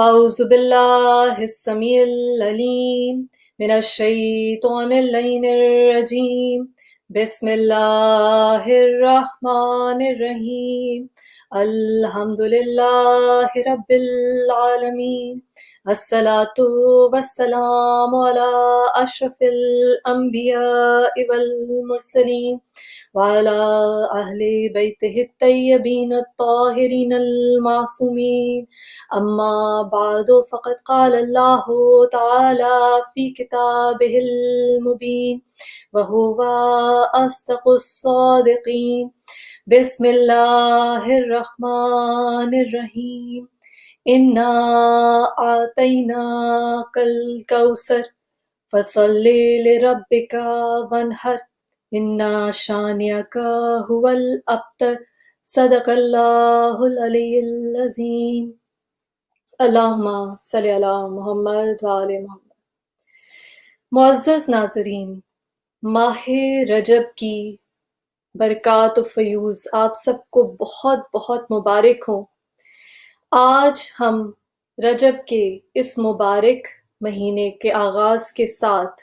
أعوذ بالله السميع العليم من الشيطان اللعين الرجيم بسم الله الرحمن الرحيم الحمد لله رب العالمين الصلاة والسلام على أشرف الأنبياء والمرسلين وعلى أهل بيته الطيبين الطاهرين المعصومين أما بعد فقد قال الله تعالى في كتابه المبين وهو أصدق الصادقين بسم الله الرحمن الرحيم إنا أعطيناك الكوثر فصل لربك وانحر إن شانئك هو الأبتر صدق الله العلي العظيم اللہم صلی علی محمد وآل محمد۔ معزز ناظرین، ماہ رجب کی برکات و فیوز آپ سب کو بہت بہت مبارک ہوں۔ آج ہم رجب کے اس مبارک مہینے کے آغاز کے ساتھ،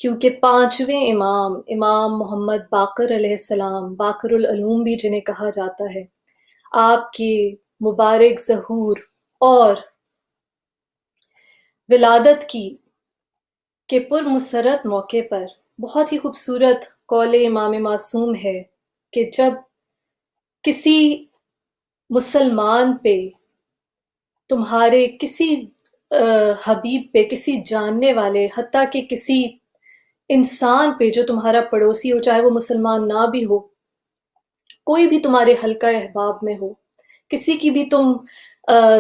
کیونکہ پانچویں امام محمد باقر علیہ السلام، باقر العلوم بھی جنہیں کہا جاتا ہے، آپ کی مبارک ظہور اور ولادت کے پرمسرت موقع پر بہت ہی خوبصورت قول امام معصوم ہے کہ جب کسی مسلمان پہ، تمہارے کسی حبیب پہ، کسی جاننے والے، حتیٰ کہ کسی انسان پہ جو تمہارا پڑوسی ہو، چاہے وہ مسلمان نہ بھی ہو، کوئی بھی تمہارے حلقہ احباب میں ہو، کسی کی بھی تم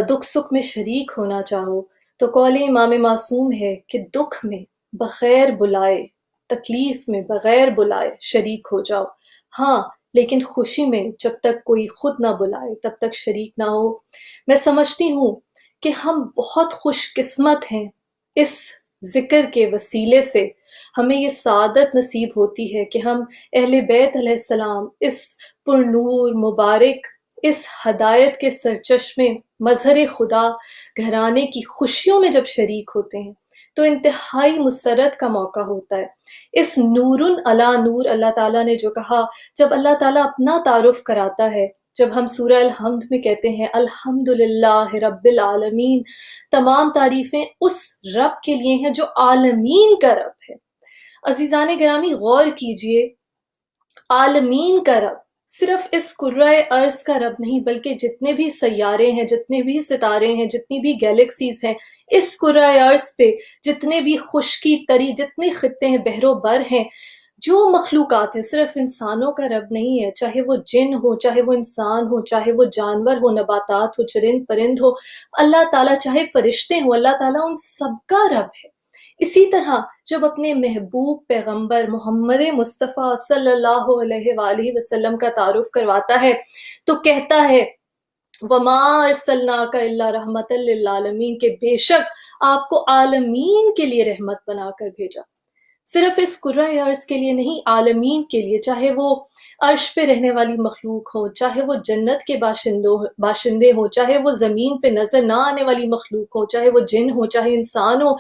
دکھ سکھ میں شریک ہونا چاہو، تو قول امام معصوم ہے کہ دکھ میں بغیر بلائے، تکلیف میں بغیر بلائے شریک ہو جاؤ، ہاں لیکن خوشی میں جب تک کوئی خود نہ بلائے تب تک شریک نہ ہو۔ میں سمجھتی ہوں کہ ہم بہت خوش قسمت ہیں، اس ذکر کے وسیلے سے ہمیں یہ سعادت نصیب ہوتی ہے کہ ہم اہل بیت علیہ السلام اس پرنور مبارک، اس ہدایت کے سرچشمے مظہر خدا گھرانے کی خوشیوں میں جب شریک ہوتے ہیں تو انتہائی مسرت کا موقع ہوتا ہے۔ اس نور علی نور اللہ تعالیٰ نے جو کہا، جب اللہ تعالیٰ اپنا تعارف کراتا ہے، جب ہم سورہ الحمد میں کہتے ہیں الحمدللہ رب العالمین، تمام تعریفیں اس رب کے لیے ہیں جو عالمین کا رب ہے۔ عزیزان گرامی غور کیجئے، عالمین کا رب صرف اس کرۂ ارض کا رب نہیں، بلکہ جتنے بھی سیارے ہیں، جتنے بھی ستارے ہیں، جتنی بھی گیلیکسیز ہیں، اس کرۂ ارض پہ جتنے بھی خشکی تری، جتنے خطے ہیں، بحر و بر ہیں، جو مخلوقات ہیں، صرف انسانوں کا رب نہیں ہے، چاہے وہ جن ہو، چاہے وہ انسان ہو، چاہے وہ جانور ہو، نباتات ہو، چرند پرند ہو، اللہ تعالیٰ چاہے فرشتے ہوں، اللہ تعالیٰ ان سب کا رب ہے۔ اسی طرح جب اپنے محبوب پیغمبر محمد مصطفیٰ صلی اللہ علیہ وآلہ وسلم کا تعارف کرواتا ہے تو کہتا ہے وَمَا أَرْسَلْنَاكَ إِلَّا رَحْمَةً لِلْعَالَمِينَ، کہ بے شک آپ کو عالمین کے لیے رحمت بنا کر بھیجا، صرف اس کرۂ ارض کے لیے نہیں، عالمین کے لیے، چاہے وہ عرش پہ رہنے والی مخلوق ہو، چاہے وہ جنت کے باشندے ہوں، چاہے وہ زمین پہ نظر نہ آنے والی مخلوق ہو، چاہے وہ جن ہو، چاہے انسان ہو،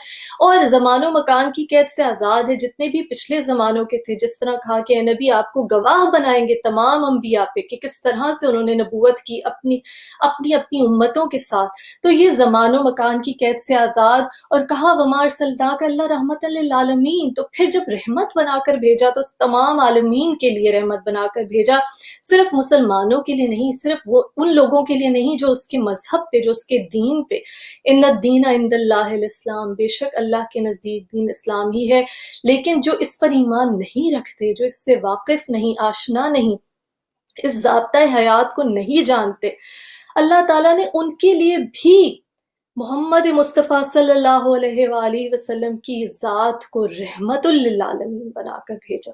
اور زمان و مکان کی قید سے آزاد ہے، جتنے بھی پچھلے زمانوں کے تھے، جس طرح کہا کہ اے نبی آپ کو گواہ بنائیں گے تمام انبیاء پہ کہ کس طرح سے انہوں نے نبوت کی اپنی امتوں کے ساتھ، تو یہ زمان و مکان کی قید سے آزاد، اور کہا وَمَا أَرْسَلْنَاكَ إِلَّا رَحْمَةً لِلْعَالَمِينَ، تو پھر جب رحمت بنا کر بھیجا تو تمام عالمین کے لیے رحمت بنا کر بھیجا، صرف مسلمانوں کے لیے نہیں، صرف وہ ان لوگوں کے لیے نہیں جو اس کے مذہب پہ، جو اس کے دین پہ، ان الدین عند اللہ الاسلام، بے شک اللہ کے نزدیک دین اسلام ہی ہے، لیکن جو اس پر ایمان نہیں رکھتے، جو اس سے واقف نہیں، آشنا نہیں، اس ضابطۂ حیات کو نہیں جانتے، اللہ تعالیٰ نے ان کے لیے بھی محمد مصطفیٰ صلی اللہ علیہ وآلہ وسلم کی ذات کو رحمت للعالمین بنا کر بھیجا۔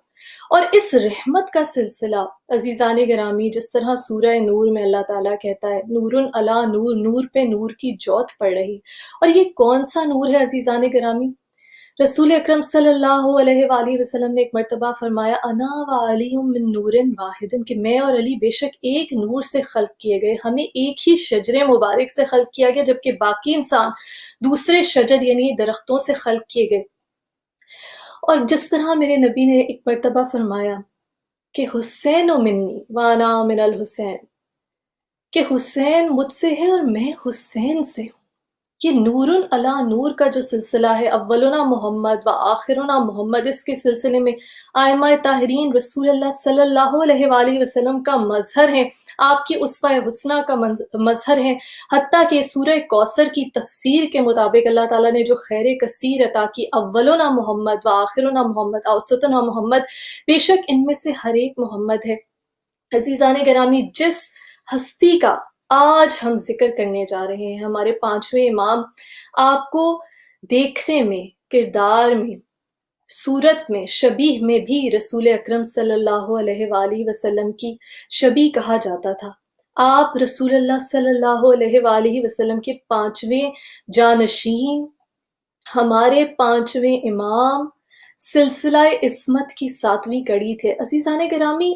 اور اس رحمت کا سلسلہ عزیزان گرامی، جس طرح سورہ نور میں اللہ تعالیٰ کہتا ہے نور علی نور، نور پہ نور کی جوت پڑ رہی، اور یہ کون سا نور ہے عزیزان گرامی؟ رسول اکرم صلی اللہ علیہ وآلہ وسلم نے ایک مرتبہ فرمایا انا و علی من نور واحد، کہ میں اور علی بے شک ایک نور سے خلق کیے گئے، ہمیں ایک ہی شجر مبارک سے خلق کیا گیا، جبکہ باقی انسان دوسرے شجر یعنی درختوں سے خلق کیے گئے۔ اور جس طرح میرے نبی نے ایک مرتبہ فرمایا کہ حسین و منی وانا من الحسین، کہ حسین مجھ سے ہے اور میں حسین سے ہوں۔ یہ نور علی نور کا جو سلسلہ ہے، اولنا محمد و آخرنا محمد، اس کے سلسلے میں ائمہ طاہرین رسول اللہ صلی اللہ علیہ وآلہ وسلم کا مظہر ہیں، آپ کی اسوہ حسنہ کا مظہر ہیں، حتیٰ کہ سورہ کوثر کی تفسیر کے مطابق اللہ تعالیٰ نے جو خیر کثیر عطا کی، اولنا محمد و آخرنا محمد اوسطنا محمد، بے شک ان میں سے ہر ایک محمد ہے۔ عزیزان گرامی، جس ہستی کا آج ہم ذکر کرنے جا رہے ہیں، ہمارے پانچویں امام، آپ کو دیکھنے میں، کردار میں، صورت میں، شبیہ میں بھی رسول اکرم صلی اللہ علیہ وآلہ وسلم کی شبیہ کہا جاتا تھا۔ آپ رسول اللہ صلی اللہ علیہ وآلہ وسلم کے پانچویں جانشین، ہمارے پانچویں امام، سلسلہ عصمت کی ساتویں کڑی تھے۔ عزیزان گرامی،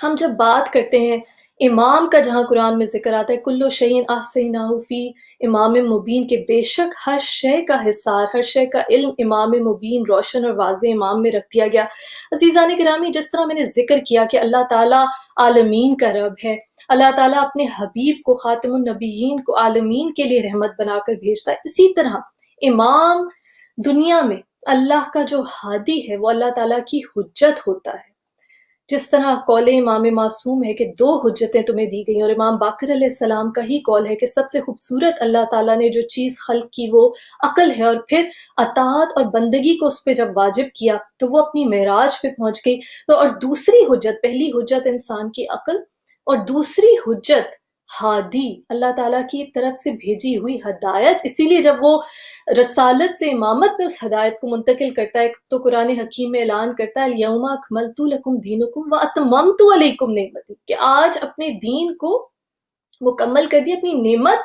ہم جب بات کرتے ہیں امام کا، جہاں قرآن میں ذکر آتا ہے کلو شیء احصیناہ فی امام مبین، کہ بے شک ہر شے کا حصار، ہر شے کا علم امام مبین، روشن اور واضح امام میں رکھ دیا گیا۔ عزیزان گرامی، جس طرح میں نے ذکر کیا کہ اللہ تعالیٰ عالمین کا رب ہے، اللہ تعالیٰ اپنے حبیب کو، خاتم النبیین کو عالمین کے لیے رحمت بنا کر بھیجتا ہے، اسی طرح امام دنیا میں اللہ کا جو ہادی ہے وہ اللہ تعالیٰ کی حجت ہوتا ہے۔ جس طرح قول امام معصوم ہے کہ 2 حجتیں تمہیں دی گئی، اور امام باقر علیہ السلام کا ہی قول ہے کہ سب سے خوبصورت اللہ تعالیٰ نے جو چیز خلق کی وہ عقل ہے، اور پھر اطاعت اور بندگی کو اس پہ جب واجب کیا تو وہ اپنی معراج پہ پہنچ گئی۔ تو اور دوسری حجت، پہلی حجت انسان کی عقل، اور دوسری حجت ہادی، اللہ تعالیٰ کی طرف سے بھیجی ہوئی ہدایت۔ اسی لیے جب وہ رسالت سے امامت میں اس ہدایت کو منتقل کرتا ہے تو قرآن حکیم میں اعلان کرتا ہے الیوم اکملت لکم دینکم واتممت علیکم نعمتی، کہ آج اپنے دین کو مکمل کر دی، اپنی نعمت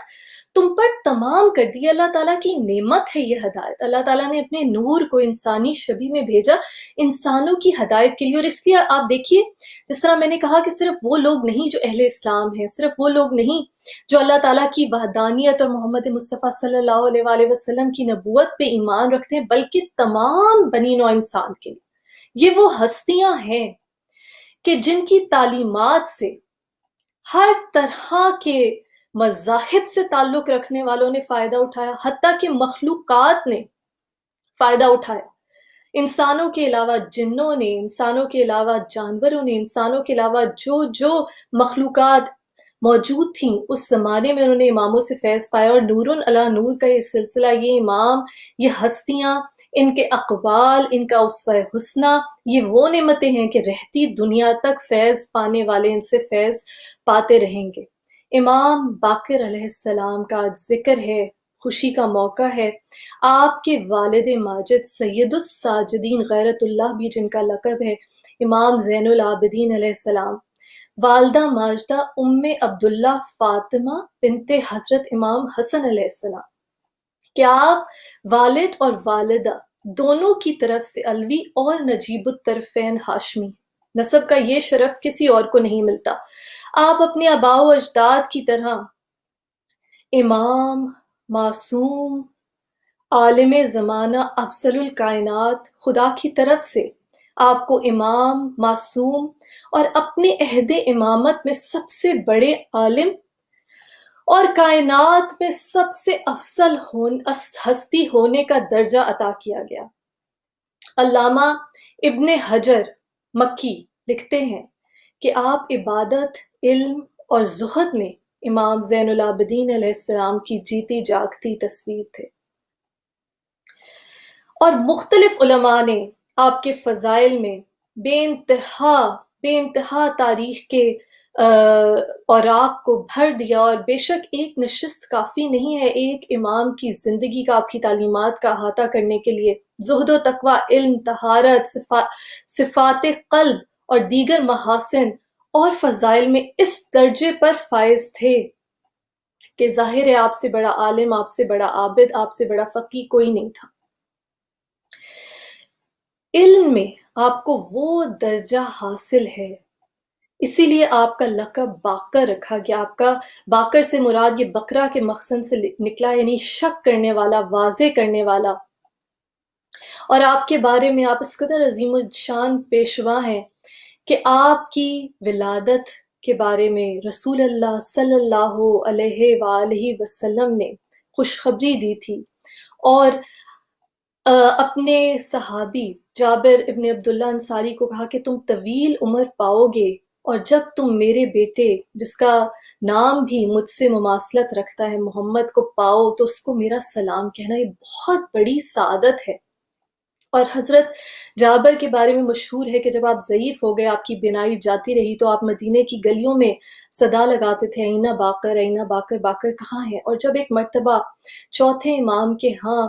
تم پر تمام کر دی۔ اللہ تعالیٰ کی نعمت ہے یہ ہدایت۔ اللہ تعالیٰ نے اپنے نور کو انسانی شبیہ میں بھیجا انسانوں کی ہدایت کے لیے۔ اور اس لیے آپ دیکھیے، جس طرح میں نے کہا کہ صرف وہ لوگ نہیں جو اہل اسلام ہیں، صرف وہ لوگ نہیں جو اللہ تعالیٰ کی وحدانیت اور محمد مصطفیٰ صلی اللہ علیہ وآلہ وسلم کی نبوت پہ ایمان رکھتے ہیں، بلکہ تمام بنی نوع انسان کے لیے یہ وہ ہستیاں ہیں کہ جن کی تعلیمات سے ہر طرح کے مذاہب سے تعلق رکھنے والوں نے فائدہ اٹھایا، حتیٰ کہ مخلوقات نے فائدہ اٹھایا۔ انسانوں کے علاوہ جنوں نے، انسانوں کے علاوہ جانوروں نے، انسانوں کے علاوہ جو مخلوقات موجود تھیں اس زمانے میں، انہوں نے اماموں سے فیض پایا۔ اور نور علی نور کا یہ سلسلہ، یہ امام، یہ ہستیاں، ان کے اقوال، ان کا اسوہ حسنہ، یہ وہ نعمتیں ہیں کہ رہتی دنیا تک فیض پانے والے ان سے فیض پاتے رہیں گے۔ امام باقر علیہ السلام کا آج ذکر ہے، خوشی کا موقع ہے۔ آپ کے والد ماجد سید الساجدین غیرت اللہ بھی جن کا لقب ہے، امام زین العابدین علیہ السلام، والدہ ماجدہ ام عبداللہ فاطمہ بنت حضرت امام حسن علیہ السلام، کہ آپ والد اور والدہ دونوں کی طرف سے علوی اور نجیب الطرفین ہاشمی، نسب کا یہ شرف کسی اور کو نہیں ملتا۔ آپ اپنے آباء و اجداد کی طرح امام، معصوم، عالم زمانہ، افضل الکائنات، خدا کی طرف سے آپ کو امام، معصوم اور اپنے عہد امامت میں سب سے بڑے عالم اور کائنات میں سب سے افضل ہستی ہونے کا درجہ عطا کیا گیا۔ علامہ ابن حجر مکی لکھتے ہیں کہ آپ عبادت، علم اور زہد میں امام زین العابدین علیہ السلام کی جیتی جاگتی تصویر تھے۔ اور مختلف علماء نے آپ کے فضائل میں بے انتہا تاریخ کے اوراق کو بھر دیا، اور بے شک ایک نشست کافی نہیں ہے ایک امام کی زندگی کا آپ کی تعلیمات کا احاطہ کرنے کے لیے۔ زہد و تقوی، علم، طہارت، صفات قلب اور دیگر محاسن اور فضائل میں اس درجے پر فائز تھے کہ ظاہر ہے آپ سے بڑا عالم، آپ سے بڑا عابد، آپ سے بڑا فقیہ کوئی نہیں تھا۔ علم میں آپ کو وہ درجہ حاصل ہے، اسی لیے آپ کا لقب باقر رکھا گیا۔ آپ کا باقر سے مراد یہ بکرا کے مخزن سے نکلا، یعنی شک کرنے والا، واضح کرنے والا۔ اور آپ کے بارے میں آپ اس قدر عظیم الشان پیشوا ہیں کہ آپ کی ولادت کے بارے میں رسول اللہ صلی اللہ علیہ وآلہ وسلم نے خوشخبری دی تھی، اور اپنے صحابی جابر ابن عبداللہ انصاری کو کہا کہ تم طویل عمر پاؤ گے، اور جب تم میرے بیٹے جس کا نام بھی مجھ سے مماثلت رکھتا ہے محمد کو پاؤ تو اس کو میرا سلام کہنا، یہ بہت بڑی سعادت ہے۔ اور حضرت جابر کے بارے میں مشہور ہے کہ جب آپ ضعیف ہو گئے، آپ کی بینائی جاتی رہی، تو آپ مدینے کی گلیوں میں صدا لگاتے تھے، اینہ باقر، اینہ باقر، باقر کہاں ہے؟ اور جب ایک مرتبہ چوتھے امام کے ہاں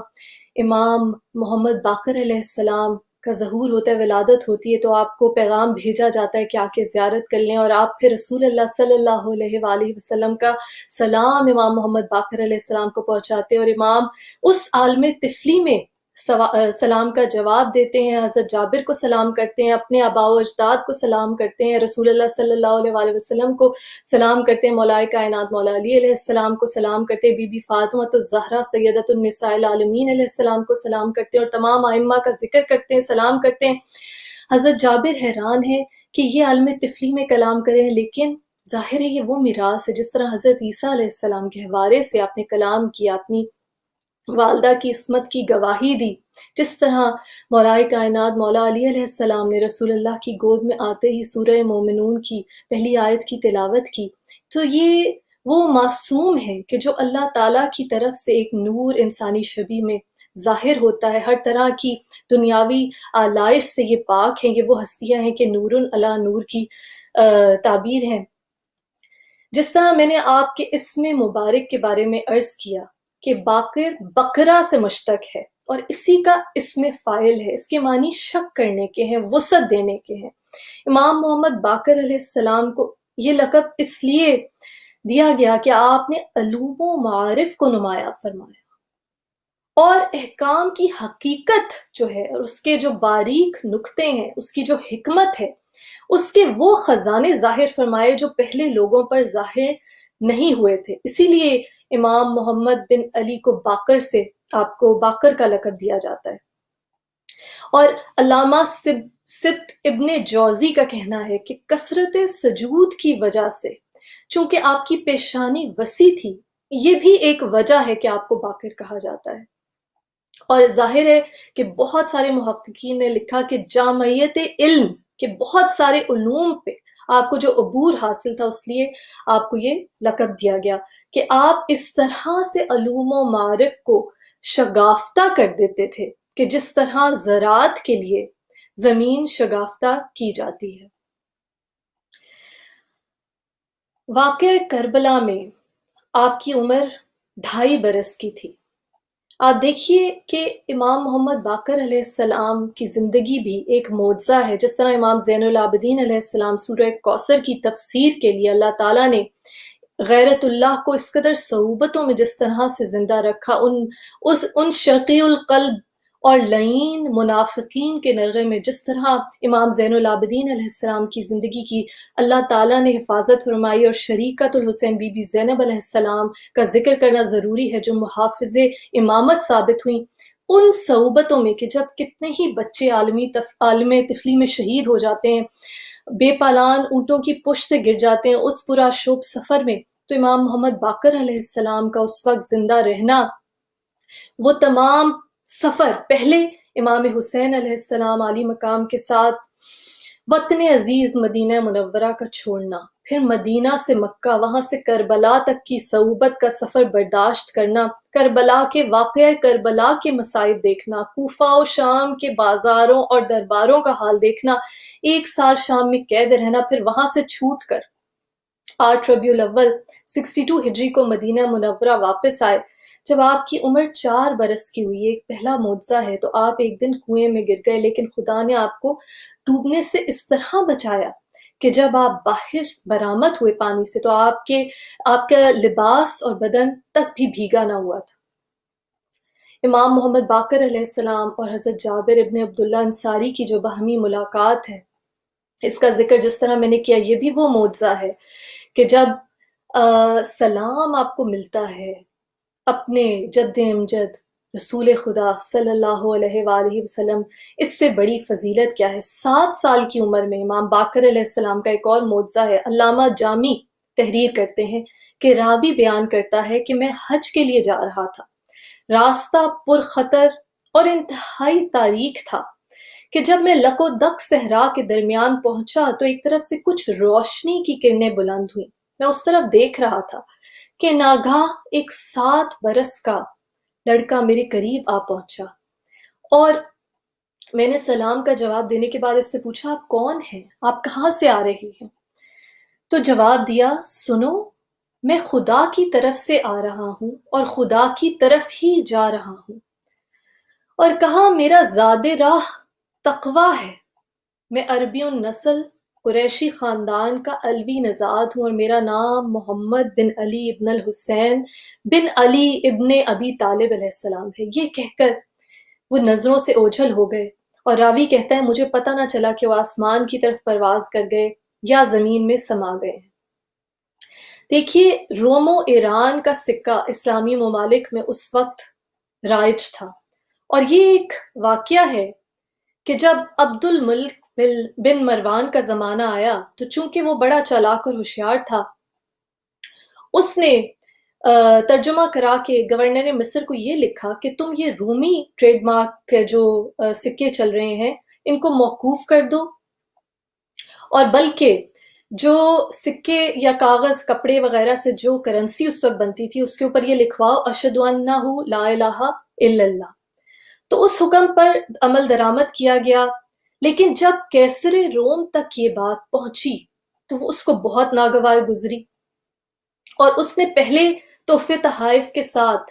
امام محمد باقر علیہ السلام کا ظہور ہوتا ہے، ولادت ہوتی ہے، تو آپ کو پیغام بھیجا جاتا ہے کہ آ کے زیارت کر لیں، اور آپ پھر رسول اللہ صلی اللہ علیہ وآلہ وسلم کا سلام امام محمد باقر علیہ السلام کو پہنچاتے ہیں، اور امام اس عالم طفلی میں سلام کا جواب دیتے ہیں، حضرت جابر کو سلام کرتے ہیں، اپنے آباء و اجداد کو سلام کرتے ہیں، رسول اللہ صلی اللہ علیہ وآلہ وسلم کو سلام کرتے ہیں، مولا کائنات مولا علی علیہ السلام کو سلام کرتے ہیں، بی بی فاطمہ الزہرا سیدۃ النساء العالمین علیہ السلام کو سلام کرتے ہیں، اور تمام ائمہ کا ذکر کرتے ہیں، سلام کرتے ہیں۔ حضرت جابر حیران ہے کہ یہ عالم طفلی میں کلام کریں، لیکن ظاہر ہے یہ وہ میراث ہے، جس طرح حضرت عیسیٰ علیہ السلام کے حوالے سے آپ نے کلام کیا، اپنی والدہ کی عصمت کی گواہی دی، جس طرح مولا کائنات مولا علی علیہ السلام نے رسول اللہ کی گود میں آتے ہی سورہ مومنون کی پہلی آیت کی تلاوت کی، تو یہ وہ معصوم ہے کہ جو اللہ تعالیٰ کی طرف سے ایک نور انسانی شبیہ میں ظاہر ہوتا ہے، ہر طرح کی دنیاوی آلائش سے یہ پاک ہیں، یہ وہ ہستیاں ہیں کہ نور علی نور کی تعبیر ہیں۔ جس طرح میں نے آپ کے اسم مبارک کے بارے میں عرض کیا کہ باقر بکرا سے مشتق ہے، اور اسی کا اسم فاعل ہے، اس کے معنی شک کرنے کے ہیں، وسعت دینے کے ہیں۔ امام محمد باقر علیہ السلام کو یہ لقب اس لیے دیا گیا کہ آپ نے علوم و معارف کو نمایاں فرمایا، اور احکام کی حقیقت جو ہے، اور اس کے جو باریک نکتے ہیں، اس کی جو حکمت ہے، اس کے وہ خزانے ظاہر فرمائے جو پہلے لوگوں پر ظاہر نہیں ہوئے تھے۔ اسی لیے امام محمد بن علی کو باقر سے آپ کو باقر کا لقب دیا جاتا ہے۔ اور علامہ سبت ابن جوزی کا کہنا ہے کہ کثرت سجود کی وجہ سے، چونکہ آپ کی پیشانی وسیع تھی، یہ بھی ایک وجہ ہے کہ آپ کو باقر کہا جاتا ہے۔ اور ظاہر ہے کہ بہت سارے محققین نے لکھا کہ جامعیت علم کے بہت سارے علوم پہ آپ کو جو عبور حاصل تھا، اس لیے آپ کو یہ لقب دیا گیا کہ آپ اس طرح سے علوم و معارف کو شگافتہ کر دیتے تھے کہ جس طرح زراعت کے لیے زمین شگافتہ کی جاتی ہے۔ واقعہ کربلا میں آپ کی عمر 2.5 برس کی تھی۔ آپ دیکھیے کہ امام محمد باقر علیہ السلام کی زندگی بھی ایک معجزہ ہے، جس طرح امام زین العابدین علیہ السلام سورہ کوثر کی تفسیر کے لیے اللہ تعالیٰ نے غیرت اللہ کو اس قدر صعوبتوں میں جس طرح سے زندہ رکھا، ان شقی القلب اور لعین منافقین کے نرغے میں جس طرح امام زین العابدین علیہ السلام کی زندگی کی اللہ تعالیٰ نے حفاظت فرمائی، اور شریکت الحسین بی بی زینب علیہ السلام کا ذکر کرنا ضروری ہے جو محافظ امامت ثابت ہوئیں۔ ان صعوبتوں میں کہ جب کتنے ہی بچے عالم طفلی میں شہید ہو جاتے ہیں، بے پالان اونٹوں کی پشت سے گر جاتے ہیں، اس پورا شوب سفر میں تو امام محمد باقر علیہ السلام کا اس وقت زندہ رہنا، وہ تمام سفر، پہلے امام حسین علیہ السلام عالی مقام کے ساتھ وطن عزیز مدینہ منورہ کا چھوڑنا، پھر مدینہ سے مکہ، وہاں سے کربلا تک کی صعوبت کا سفر برداشت کرنا، کربلا کے واقعہ کربلا کے مصائب دیکھنا، کوفہ و شام کے بازاروں اور درباروں کا حال دیکھنا، 1 سال شام میں قید رہنا، پھر وہاں سے چھوٹ کر 8 ربیع الاول 62 ہجری کو مدینہ منورہ واپس آئے۔ جب آپ کی عمر 4 برس کی ہوئی، ایک پہلا معجزہ ہے، تو آپ ایک دن کنویں میں گر گئے، لیکن خدا نے آپ کو ڈوبنے سے اس طرح بچایا کہ جب آپ باہر برآمد ہوئے پانی سے تو آپ کا لباس اور بدن تک بھی بھیگا نہ ہوا تھا۔ امام محمد باقر علیہ السلام اور حضرت جابر ابن عبداللہ انصاری کی جو باہمی ملاقات ہے، اس کا ذکر جس طرح میں نے کیا، یہ بھی وہ معجزہ ہے کہ جب سلام آپ کو ملتا ہے اپنے جد امجد رسول خدا صلی اللہ علیہ وآلہ وسلم، اس سے بڑی فضیلت کیا ہے؟ 7 سال کی عمر میں امام باقر علیہ السلام کا ایک اور معجزہ ہے، علامہ جامی تحریر کرتے ہیں کہ راوی بیان کرتا ہے کہ میں حج کے لیے جا رہا تھا، راستہ پر خطر اور انتہائی تاریک تھا کہ جب میں لک و دک صحرا کے درمیان پہنچا تو ایک طرف سے کچھ روشنی کی کرنیں بلند ہوئیں، میں اس طرف دیکھ رہا تھا کہ ناگاہ ایک 7 برس کا لڑکا میرے قریب آ پہنچا، اور میں نے سلام کا جواب دینے کے بعد اس سے پوچھا آپ کون ہیں، آپ کہاں سے آ رہے ہیں؟ تو جواب دیا سنو، میں خدا کی طرف سے آ رہا ہوں اور خدا کی طرف ہی جا رہا ہوں، اور کہا میرا زاد راہ تقوی ہے، میں عربی النسل قریشی خاندان کا علوی نژاد ہوں اور میرا نام محمد بن علی ابن الحسین بن علی ابن ابی طالب علیہ السلام ہے۔ یہ کہہ کر وہ نظروں سے اوجھل ہو گئے، اور راوی کہتا ہے مجھے پتہ نہ چلا کہ وہ آسمان کی طرف پرواز کر گئے یا زمین میں سما گئے۔ دیکھیے، روم و ایران کا سکہ اسلامی ممالک میں اس وقت رائج تھا، اور یہ ایک واقعہ ہے کہ جب عبد الملک بن مروان کا زمانہ آیا تو چونکہ وہ بڑا چالاک اور ہوشیار تھا، اس نے ترجمہ کرا کے گورنر مصر کو یہ لکھا کہ تم یہ رومی ٹریڈ مارک کے جو سکے چل رہے ہیں ان کو موقوف کر دو، اور بلکہ جو سکے یا کاغذ کپڑے وغیرہ سے جو کرنسی اس وقت بنتی تھی اس کے اوپر یہ لکھواؤ اشہد انہ لا الہ الا اللہ۔ تو اس حکم پر عمل درآمد کیا گیا، لیکن جب کیسر روم تک یہ بات پہنچی تو وہ اس کو بہت ناگوار گزری، اور اس نے پہلے تحفے تحائف کے ساتھ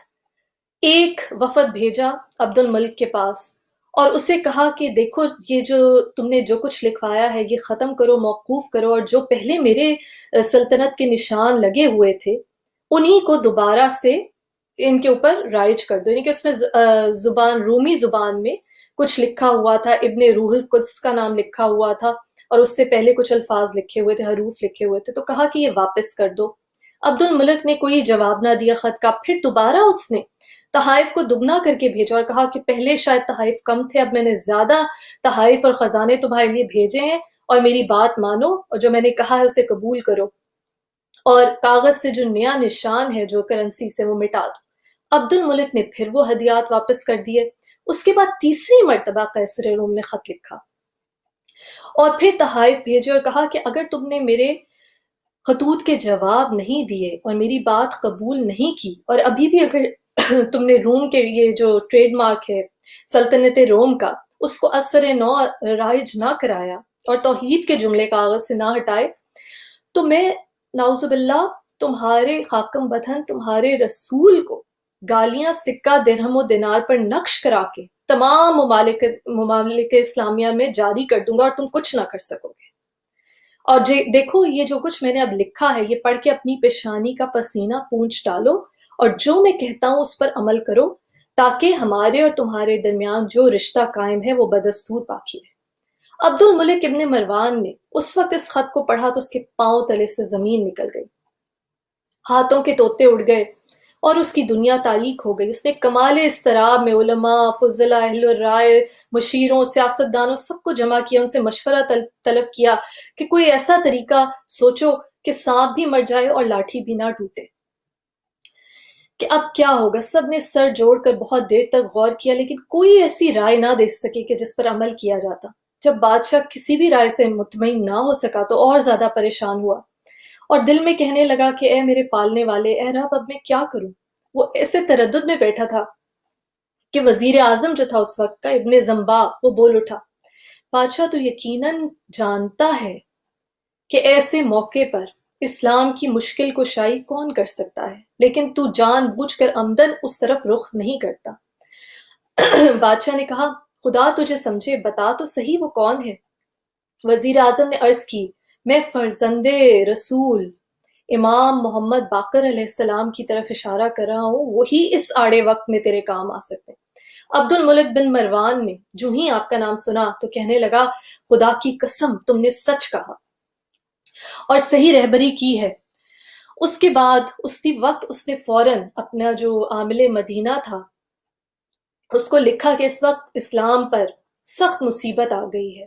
ایک وفد بھیجا عبد الملک کے پاس، اور اسے کہا کہ دیکھو یہ جو تم نے جو کچھ لکھوایا ہے یہ ختم کرو، موقوف کرو، اور جو پہلے میرے سلطنت کے نشان لگے ہوئے تھے انہی کو دوبارہ سے ان کے اوپر رائج کر دو، یعنی کہ اس میں زبان رومی زبان میں کچھ لکھا ہوا تھا، ابن روح القدس کا نام لکھا ہوا تھا، اور اس سے پہلے کچھ الفاظ لکھے ہوئے تھے، حروف لکھے ہوئے تھے، تو کہا کہ یہ واپس کر دو۔ عبد الملک نے کوئی جواب نہ دیا خط کا، پھر دوبارہ اس نے تحائف کو دگنا کر کے بھیجا اور کہا کہ پہلے شاید تحائف کم تھے، اب میں نے زیادہ تحائف اور خزانے تمہارے لیے بھیجے ہیں، اور میری بات مانو اور جو میں نے کہا ہے اسے قبول کرو، اور کاغذ سے جو نیا نشان ہے جو کرنسی سے وہ مٹا دو۔ عبد الملک نے پھر وہ ہدیات واپس کر دیے۔ اس کے بعد تیسری مرتبہ قیصر روم نے خط لکھا اور پھر تحائف بھیجے اور کہا کہ اگر تم نے میرے خطوط کے جواب نہیں دیے اور میری بات قبول نہیں کی، اور ابھی بھی اگر تم نے روم کے یہ جو ٹریڈ مارک ہے سلطنت روم کا اس کو اثر نو رائج نہ کرایا اور توحید کے جملے کاغذ سے نہ ہٹائے، تو میں نعوذ باللہ تمہارے خاکم بدہن تمہارے رسول کو گالیاں سکہ درہم و دینار پر نقش کرا کے تمام ممالک اسلامیہ میں جاری کر دوں گا اور تم کچھ نہ کر سکو گے۔ اور دیکھو یہ جو کچھ میں نے اب لکھا ہے یہ پڑھ کے اپنی پیشانی کا پسینہ پونچھ ڈالو اور جو میں کہتا ہوں اس پر عمل کرو، تاکہ ہمارے اور تمہارے درمیان جو رشتہ قائم ہے وہ بدستور باقی رہے۔ عبد الملک ابن مروان نے اس وقت اس خط کو پڑھا تو اس کے پاؤں تلے سے زمین نکل گئی، ہاتھوں کے طوطے اڑ گئے اور اس کی دنیا تاریک ہو گئی۔ اس نے کمال اضطراب میں علماء، فضلاء، اہل الرائے، مشیروں، سیاستدانوں سب کو جمع کیا، ان سے مشورہ طلب کیا کہ کوئی ایسا طریقہ سوچو کہ سانپ بھی مر جائے اور لاٹھی بھی نہ ٹوٹے، کہ اب کیا ہوگا۔ سب نے سر جوڑ کر بہت دیر تک غور کیا لیکن کوئی ایسی رائے نہ دے سکے کہ جس پر عمل کیا جاتا۔ جب بادشاہ کسی بھی رائے سے مطمئن نہ ہو سکا تو اور زیادہ پریشان ہوا اور دل میں کہنے لگا کہ اے میرے پالنے والے، اے رب اب میں کیا کروں۔ وہ ایسے تردد میں بیٹھا تھا کہ وزیر اعظم جو تھا اس وقت کا ابن زنبا وہ بول اٹھا، بادشاہ تو یقیناً جانتا ہے کہ ایسے موقع پر اسلام کی مشکل کشائی کون کر سکتا ہے، لیکن تو جان بوجھ کر عمدن اس طرف رخ نہیں کرتا۔ بادشاہ نے کہا خدا تجھے سمجھے، بتا تو صحیح وہ کون ہے۔ وزیر اعظم نے عرض کی میں فرزند رسول امام محمد باقر علیہ السلام کی طرف اشارہ کر رہا ہوں، وہی اس آڑے وقت میں تیرے کام آ سکتے ہیں۔ عبد الملک بن مروان نے جو ہی آپ کا نام سنا تو کہنے لگا، خدا کی قسم تم نے سچ کہا اور صحیح رہبری کی ہے۔ اس کے بعد اسی وقت اس نے فوراً اپنا جو عامل مدینہ تھا اس کو لکھا کہ اس وقت اسلام پر سخت مصیبت آ گئی ہے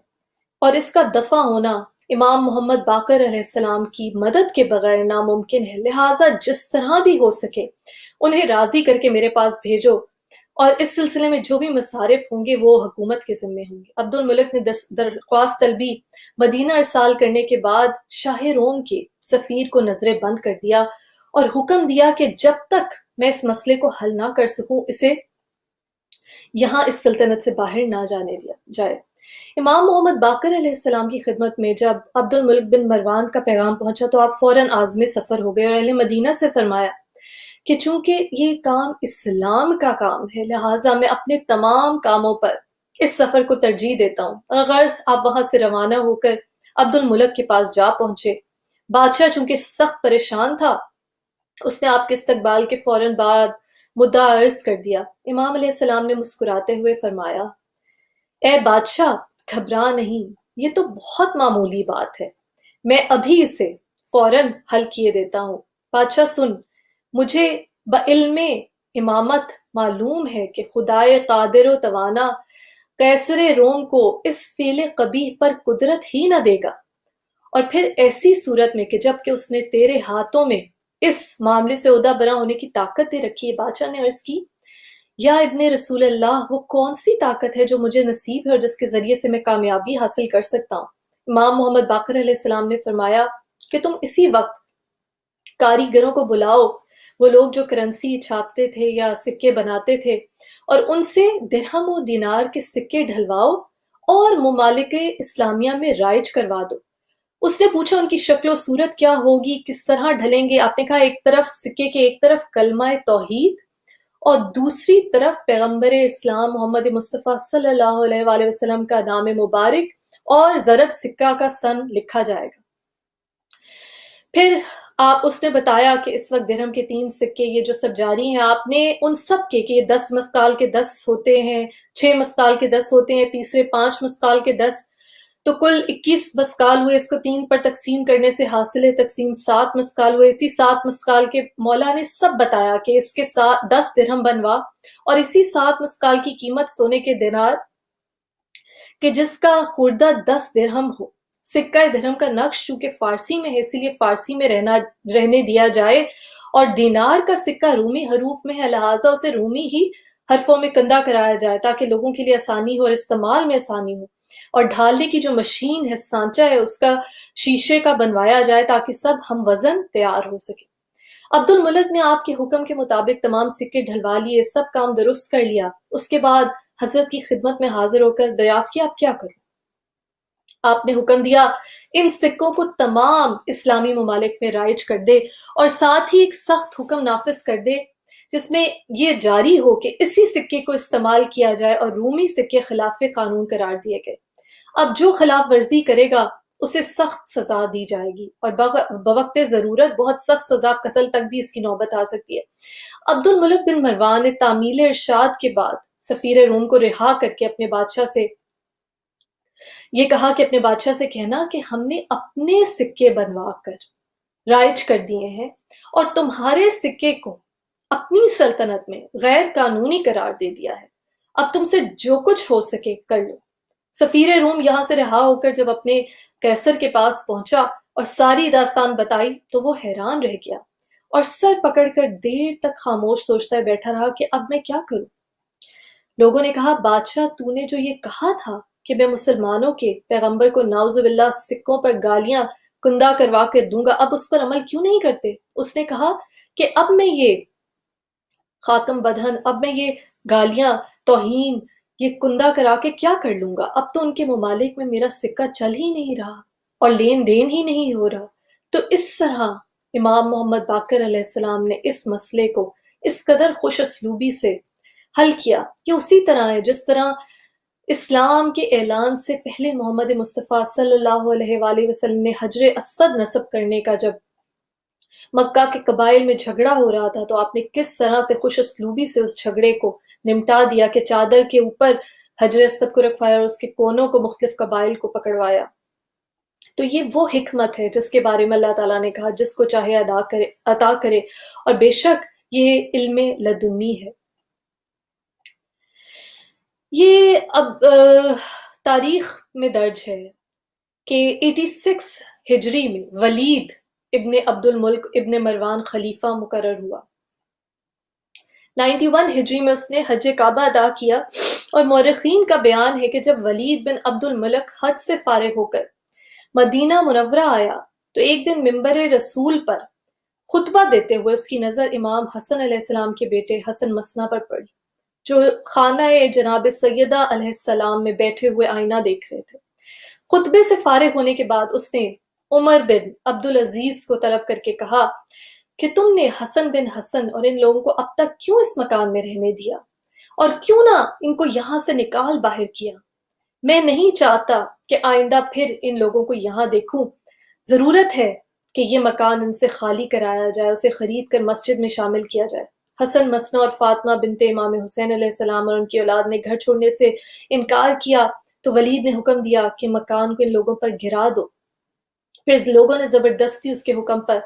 اور اس کا دفع ہونا امام محمد باقر علیہ السلام کی مدد کے بغیر ناممکن ہے، لہٰذا جس طرح بھی ہو سکے انہیں راضی کر کے میرے پاس بھیجو، اور اس سلسلے میں جو بھی مصارف ہوں گے وہ حکومت کے ذمے ہوں گے۔ عبد الملک نے درخواست طلبی مدینہ ارسال کرنے کے بعد شاہ روم کے سفیر کو نظر بند کر دیا اور حکم دیا کہ جب تک میں اس مسئلے کو حل نہ کر سکوں اسے یہاں اس سلطنت سے باہر نہ جانے دیا جائے۔ امام محمد باقر علیہ السلام کی خدمت میں جب عبد الملک بن مروان کا پیغام پہنچا تو آپ فوراً عازم سفر ہو گئے اور اہل مدینہ سے فرمایا کہ چونکہ یہ کام اسلام کا کام ہے لہٰذا میں اپنے تمام کاموں پر اس سفر کو ترجیح دیتا ہوں، اور غرض آپ وہاں سے روانہ ہو کر عبد الملک کے پاس جا پہنچے۔ بادشاہ چونکہ سخت پریشان تھا اس نے آپ کے استقبال کے فوراً بعد مدعا عرض کر دیا۔ امام علیہ السلام نے مسکراتے ہوئے فرمایا، اے بادشاہ گھبرا نہیں، یہ تو بہت معمولی بات ہے، میں ابھی اسے فوراً حل کیے دیتا ہوں۔ بادشاہ سن، مجھے بعلم امامت معلوم ہے کہ خدائے قادر و توانا قیصر روم کو اس فعل قبیح پر قدرت ہی نہ دے گا، اور پھر ایسی صورت میں کہ جب کہ اس نے تیرے ہاتھوں میں اس معاملے سے عہدہ برا ہونے کی طاقت دے رکھی ہے۔ بادشاہ نے عرض کی، یا ابن رسول اللہ، وہ کون سی طاقت ہے جو مجھے نصیب ہے اور جس کے ذریعے سے میں کامیابی حاصل کر سکتا ہوں؟ امام محمد باقر علیہ السلام نے فرمایا کہ تم اسی وقت کاریگروں کو بلاؤ، وہ لوگ جو کرنسی چھاپتے تھے یا سکے بناتے تھے، اور ان سے درہم و دینار کے سکے ڈھلواؤ اور ممالک اسلامیہ میں رائج کروا دو۔ اس نے پوچھا ان کی شکل و صورت کیا ہوگی، کس طرح ڈھلیں گے؟ آپ نے کہا ایک طرف سکے کے ایک طرف کلمہ توحید اور دوسری طرف پیغمبر اسلام محمد مصطفیٰ صلی اللہ علیہ وآلہ وسلم کا نام مبارک اور ضرب سکہ کا سن لکھا جائے گا۔ پھر اس نے بتایا کہ اس وقت درہم کے 3 سکے یہ جو سب جاری ہیں، آپ نے ان سب کے کہ یہ 10 مسقال کے 10 ہوتے ہیں، 6 مسقال کے 10 ہوتے ہیں، تیسرے 5 مسقال کے 10، تو کل 21 مسقال ہوئے۔ اس کو 3 پر تقسیم کرنے سے حاصل تقسیم 7 مسقال ہوئے۔ اسی 7 مسقال کے مولا نے سب بتایا کہ اس کے 10 درہم بنوا، اور اسی 7 مسقال کی قیمت سونے کے دینار کہ جس کا خوردہ 10 درہم ہو۔ سکہ درہم کا نقش چونکہ فارسی میں ہے اسی لیے فارسی میں رہنے دیا جائے، اور دینار کا سکہ رومی حروف میں ہے لہٰذا اسے رومی ہی حرفوں میں کندہ کرایا جائے تاکہ لوگوں کے لیے آسانی ہو اور استعمال میں آسانی ہو، اور ڈھالنے کی جو مشین ہے، سانچہ ہے، اس کا شیشے کا بنوایا جائے تاکہ سب ہم وزن تیار ہو سکے۔ عبد الملک نے آپ کے حکم کے مطابق تمام سکے ڈھلوا لیے، سب کام درست کر لیا۔ اس کے بعد حضرت کی خدمت میں حاضر ہو کر دریافت کیا، اب کیا کروں؟ آپ نے حکم دیا ان سکوں کو تمام اسلامی ممالک میں رائج کر دے، اور ساتھ ہی ایک سخت حکم نافذ کر دے جس میں یہ جاری ہو کہ اسی سکے کو استعمال کیا جائے، اور رومی سکے خلاف قانون قرار دیے گئے۔ اب جو خلاف ورزی کرے گا اسے سخت سزا دی جائے گی، اور بوقت ضرورت بہت سخت سزا، قتل تک بھی اس کی نوبت آ سکتی ہے۔ عبد الملک بن مروان نے تعمیل ارشاد کے بعد سفیر روم کو رہا کر کے اپنے بادشاہ سے یہ کہا کہ اپنے بادشاہ سے کہنا کہ ہم نے اپنے سکے بنوا کر رائج کر دیے ہیں، اور تمہارے سکے کو اپنی سلطنت میں غیر قانونی قرار دے دیا ہے، اب تم سے جو کچھ ہو سکے کر لو۔ سفیر روم یہاں سے رہا ہو کر جب اپنے قیصر کے پاس پہنچا اور ساری داستان بتائی تو وہ حیران رہ گیا اور سر پکڑ کر دیر تک خاموش سوچتا بیٹھا رہا کہ اب میں کیا کروں۔ لوگوں نے کہا، بادشاہ تو نے جو یہ کہا تھا کہ میں مسلمانوں کے پیغمبر کو نعوذ باللہ سکوں پر گالیاں کندہ کروا کر دوں گا، اب اس پر عمل کیوں نہیں کرتے؟ اس نے کہا کہ اب میں یہ خاکم بدہن، اب میں یہ گالیاں، توہین، یہ کندہ کرا کے کیا کر لوں گا؟ اب تو ان کے ممالک میں میرا سکہ چل ہی نہیں رہا اور لین دین ہی نہیں ہو رہا۔ تو اس طرح امام محمد باقر علیہ السلام نے اس مسئلے کو اس قدر خوش اسلوبی سے حل کیا کہ اسی طرح ہے جس طرح اسلام کے اعلان سے پہلے محمد مصطفیٰ صلی اللہ علیہ وآلہ وسلم نے حجر اسود نصب کرنے کا جب مکہ کے قبائل میں جھگڑا ہو رہا تھا تو آپ نے کس طرح سے خوش اسلوبی سے اس جھگڑے کو نمٹا دیا کہ چادر کے اوپر حجر اسود کو رکھوایا اور اس کے کونوں کو مختلف قبائل کو پکڑوایا۔ تو یہ وہ حکمت ہے جس کے بارے میں اللہ تعالیٰ نے کہا جس کو چاہے عطا کرے، اور بے شک یہ علم لدنی ہے۔ یہ اب تاریخ میں درج ہے کہ 86 ہجری میں ولید ابن عبد الملک ابن مروان خلیفہ مقرر ہوا۔ 91 ہجری میں اس نے حج کعبہ ادا کیا، اور مورخین کا بیان ہے کہ جب ولید بن عبد الملک حج سے فارغ ہو کر مدینہ منورہ آیا تو ایک دن منبر رسول پر خطبہ دیتے ہوئے اس کی نظر امام حسن علیہ السلام کے بیٹے حسن مثنیٰ پر پڑی، جو خانہ جناب سیدہ علیہ السلام میں بیٹھے ہوئے آئینہ دیکھ رہے تھے۔ خطبے سے فارغ ہونے کے بعد اس نے عمر بن عبدالعزیز کو طلب کر کے کہا کہ تم نے حسن بن حسن اور ان لوگوں کو اب تک کیوں اس مکان میں رہنے دیا، اور کیوں نہ ان کو یہاں سے نکال باہر کیا؟ میں نہیں چاہتا کہ آئندہ پھر ان لوگوں کو یہاں دیکھوں۔ ضرورت ہے کہ یہ مکان ان سے خالی کرایا جائے، اسے خرید کر مسجد میں شامل کیا جائے۔ حسن مثنیٰ اور فاطمہ بنت امام حسین علیہ السلام اور ان کی اولاد نے گھر چھوڑنے سے انکار کیا تو ولید نے حکم دیا کہ مکان کو ان لوگوں پر گرا دو۔ پھر لوگوں نے زبردستی اس کے حکم پر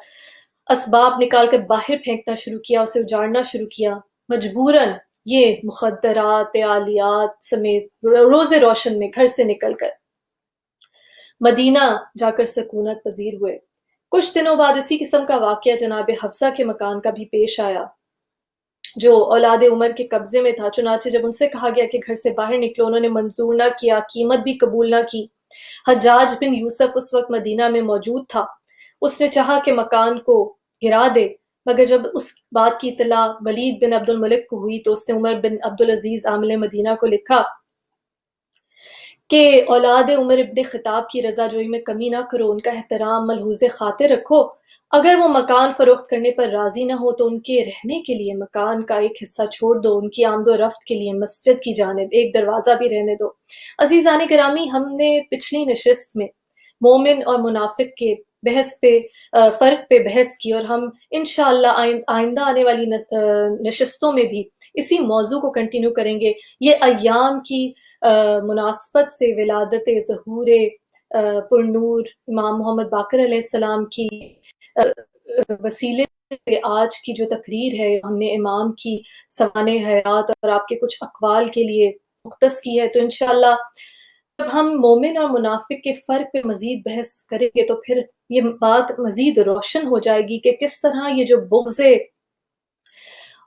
اسباب نکال کر باہر پھینکنا شروع کیا، اسے اجاڑنا شروع کیا۔ مجبوراً یہ مخدرات آلیات سمیت روز روشن میں گھر سے نکل کر مدینہ جا کر سکونت پذیر ہوئے۔ کچھ دنوں بعد اسی قسم کا واقعہ جناب حفصہ کے مکان کا بھی پیش آیا جو اولاد عمر کے قبضے میں تھا۔ چنانچہ جب ان سے کہا گیا کہ گھر سے باہر نکلو، انہوں نے منظور نہ کیا، قیمت بھی قبول نہ کی۔ حجاج بن یوسف اس وقت مدینہ میں موجود تھا، اس نے چاہا کہ مکان کو گرا دے، مگر جب اس بات کی اطلاع ولید بن عبد الملک کو ہوئی تو اس نے عمر بن عبدالعزیز عامل مدینہ کو لکھا کہ اولاد عمر ابن خطاب کی رضا جوئی میں کمی نہ کرو، ان کا احترام ملحوظ خاطر رکھو۔ اگر وہ مکان فروخت کرنے پر راضی نہ ہو تو ان کے رہنے کے لیے مکان کا ایک حصہ چھوڑ دو، ان کی آمد و رفت کے لیے مسجد کی جانب ایک دروازہ بھی رہنے دو۔ عزیزان گرامی، ہم نے پچھلی نشست میں مومن اور منافق کے فرق پہ بحث کی، اور ہم انشاءاللہ آئندہ آنے والی نشستوں میں بھی اسی موضوع کو کنٹینیو کریں گے۔ یہ ایام کی مناسبت سے ولادت ظہور پرنور امام محمد باقر علیہ السلام کی وسیلے سے آج کی جو تقریر ہے ہم نے امام کی سوانح حیات اور آپ کے کچھ اقوال کے لیے مختص کی ہے، تو انشاءاللہ جب ہم مومن اور منافق کے فرق پہ مزید بحث کریں گے تو پھر یہ بات مزید روشن ہو جائے گی کہ کس طرح یہ جو بغض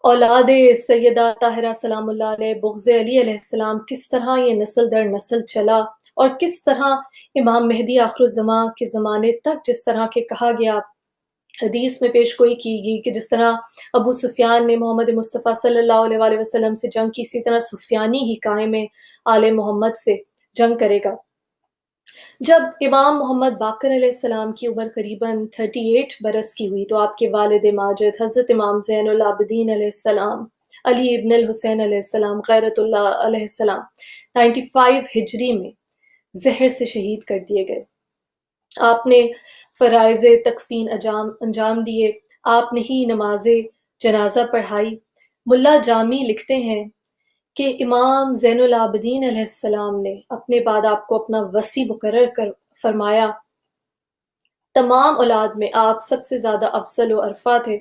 اولاد سیدہ طاہرہ سلام اللہ علیہ، بغض علی علیہ السلام، کس طرح یہ نسل در نسل چلا، اور کس طرح امام مہدی آخر الزمان کے زمانے تک جس طرح کے کہا گیا، حدیث میں پیش گوئی کی گئی کہ جس طرح ابو سفیان نے محمد مصطفیٰ صلی اللہ علیہ وآلہ وسلم سے جنگ کی، اسی طرح سفیانی ہی قائم آل محمد سے جنگ کرے گا۔ جب امام محمد باقر علیہ السلام کی عمر قریباً 38 برس کی ہوئی تو آپ کے والد ماجد حضرت امام زین العابدین علیہ السلام، علی ابن الحسین علیہ السلام، غیرت اللہ علیہ السلام 95 ہجری میں زہر سے شہید کر دیے گئے۔ آپ نے فرائض تکفین انجام دیے، آپ نے ہی نماز جنازہ پڑھائی۔ ملا جامی لکھتے ہیں کہ امام زین العابدین علیہ السلام نے اپنے بعد آپ کو اپنا وصی مقرر کر فرمایا۔ تمام اولاد میں آپ سب سے زیادہ افضل و ارفع تھے،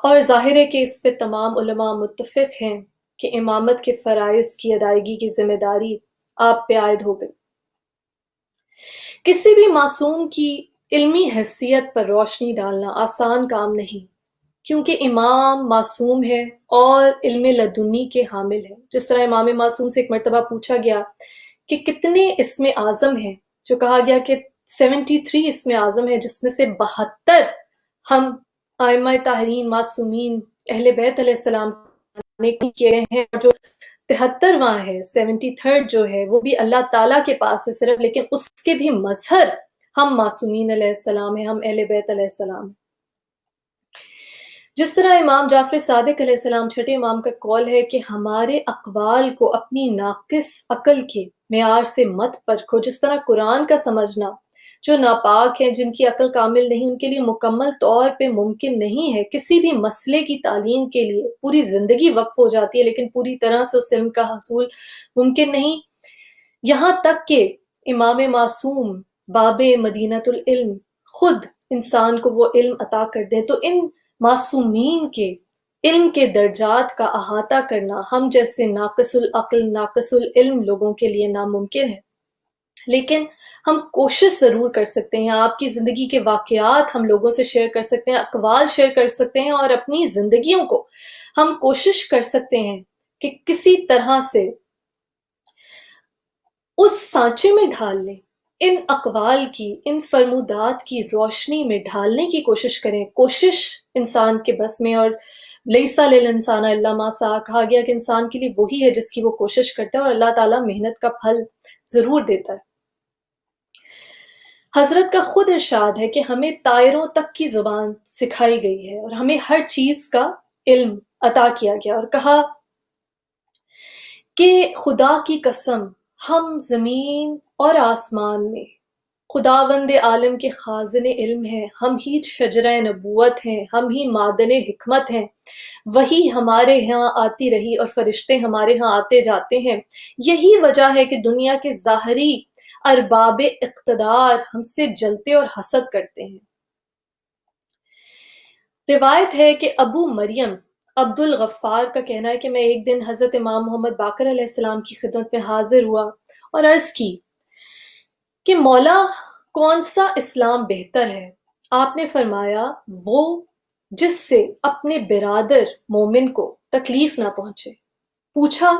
اور ظاہر ہے کہ اس پہ تمام علماء متفق ہیں کہ امامت کے فرائض کی ادائیگی کی ذمہ داری آپ پہ عائد ہو گئی۔ کسی بھی معصوم کی علمی حیثیت پر روشنی ڈالنا آسان کام نہیں، کیونکہ امام معصوم ہے اور علم لدنی کے حامل ہے۔ جس طرح امام معصوم سے ایک مرتبہ پوچھا گیا کہ کتنے اسم اعظم ہیں، جو کہا گیا کہ 73 اسم اعظم ہیں، جس میں سے 72 ہم ائمہ طاہرین معصومین اہل بیت علیہ السلام نے کیے گئے ہیں، اور جو 73واں ہے 73rd جو ہے وہ بھی اللہ تعالیٰ کے پاس ہے صرف، لیکن اس کے بھی مظہر ہم معصومین علیہ السلام ہیں، ہم اہل بیت علیہ السلام ہیں۔ جس طرح امام جعفر صادق علیہ السلام چھٹے امام کا قول ہے کہ ہمارے اقوال کو اپنی ناقص عقل کے معیار سے مت پرکھو، جس طرح قرآن کا سمجھنا جو ناپاک ہیں، جن کی عقل کامل نہیں، ان کے لیے مکمل طور پہ ممکن نہیں ہے کسی بھی مسئلے کی تعلیم کے لیے پوری زندگی وقف ہو جاتی ہے لیکن پوری طرح سے اس علم کا حصول ممکن نہیں، یہاں تک کہ امام معصوم باب مدینۃ العلم خود انسان کو وہ علم عطا کر دیں، تو ان معصومین کے علم کے درجات کا احاطہ کرنا ہم جیسے ناقص العقل ناقص العلم لوگوں کے لیے ناممکن ہے۔ لیکن ہم کوشش ضرور کر سکتے ہیں، آپ کی زندگی کے واقعات ہم لوگوں سے شیئر کر سکتے ہیں، اقوال شیئر کر سکتے ہیں، اور اپنی زندگیوں کو ہم کوشش کر سکتے ہیں کہ کسی طرح سے اس سانچے میں ڈھال لیں، ان اقوال کی، ان فرمودات کی روشنی میں ڈھالنے کی کوشش کریں۔ کوشش انسان کے بس میں، اور لیسا للانسان الا ما سعی، کہا گیا کہ انسان کے لیے وہی ہے جس کی وہ کوشش کرتا ہے، اور اللہ تعالیٰ محنت کا پھل ضرور دیتا ہے۔ حضرت کا خود ارشاد ہے کہ ہمیں طائروں تک کی زبان سکھائی گئی ہے اور ہمیں ہر چیز کا علم عطا کیا گیا، اور کہا کہ خدا کی قسم ہم زمین اور آسمان میں خداوند عالم کے خازن علم ہیں، ہم ہی شجرہ نبوت ہیں، ہم ہی معدن حکمت ہیں، وہی ہمارے ہاں آتی رہی اور فرشتے ہمارے ہاں آتے جاتے ہیں۔ یہی وجہ ہے کہ دنیا کے ظاہری ارباب اقتدار ہم سے جلتے اور حسد کرتے ہیں۔ روایت ہے کہ ابو مریم عبد الغفار کا کہنا ہے کہ میں ایک دن حضرت امام محمد باقر علیہ السلام کی خدمت میں حاضر ہوا اور عرض کی کہ مولا کون سا اسلام بہتر ہے؟ آپ نے فرمایا وہ جس سے اپنے برادر مومن کو تکلیف نہ پہنچے۔ پوچھا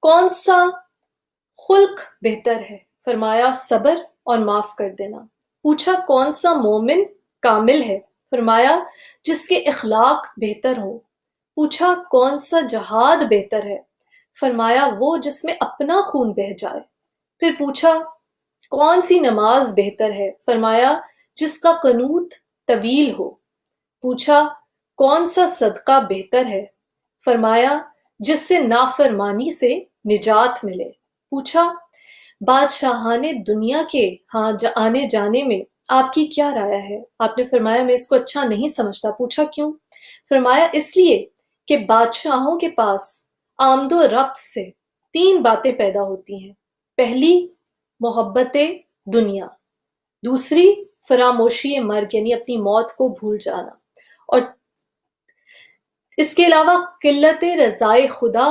کون سا خلق بہتر ہے؟ فرمایا صبر اور معاف کر دینا۔ پوچھا کون سا مومن کامل ہے؟ فرمایا جس کے اخلاق بہتر ہوں۔ پوچھا کون سا جہاد بہتر ہے؟ فرمایا وہ جس میں اپنا خون بہہ جائے۔ پھر پوچھا کون سی نماز بہتر ہے؟ فرمایا جس کا قنوت طویل ہو۔ پوچھا کون سا صدقہ بہتر ہے؟ فرمایا جس سے نافرمانی سے نجات ملے۔ پوچھا بادشاہان دنیا کے ہاں آنے جانے میں آپ کی کیا رائے ہے؟ آپ نے فرمایا میں اس کو اچھا نہیں سمجھتا۔ پوچھا کیوں؟ فرمایا اس لیے کہ بادشاہوں کے پاس آمد و رفت سے 3 باتیں پیدا ہوتی ہیں۔ پہلی محبت دنیا، دوسری فراموشی مرگ یعنی اپنی موت کو بھول جانا، اور اس کے علاوہ قلت رضائے خدا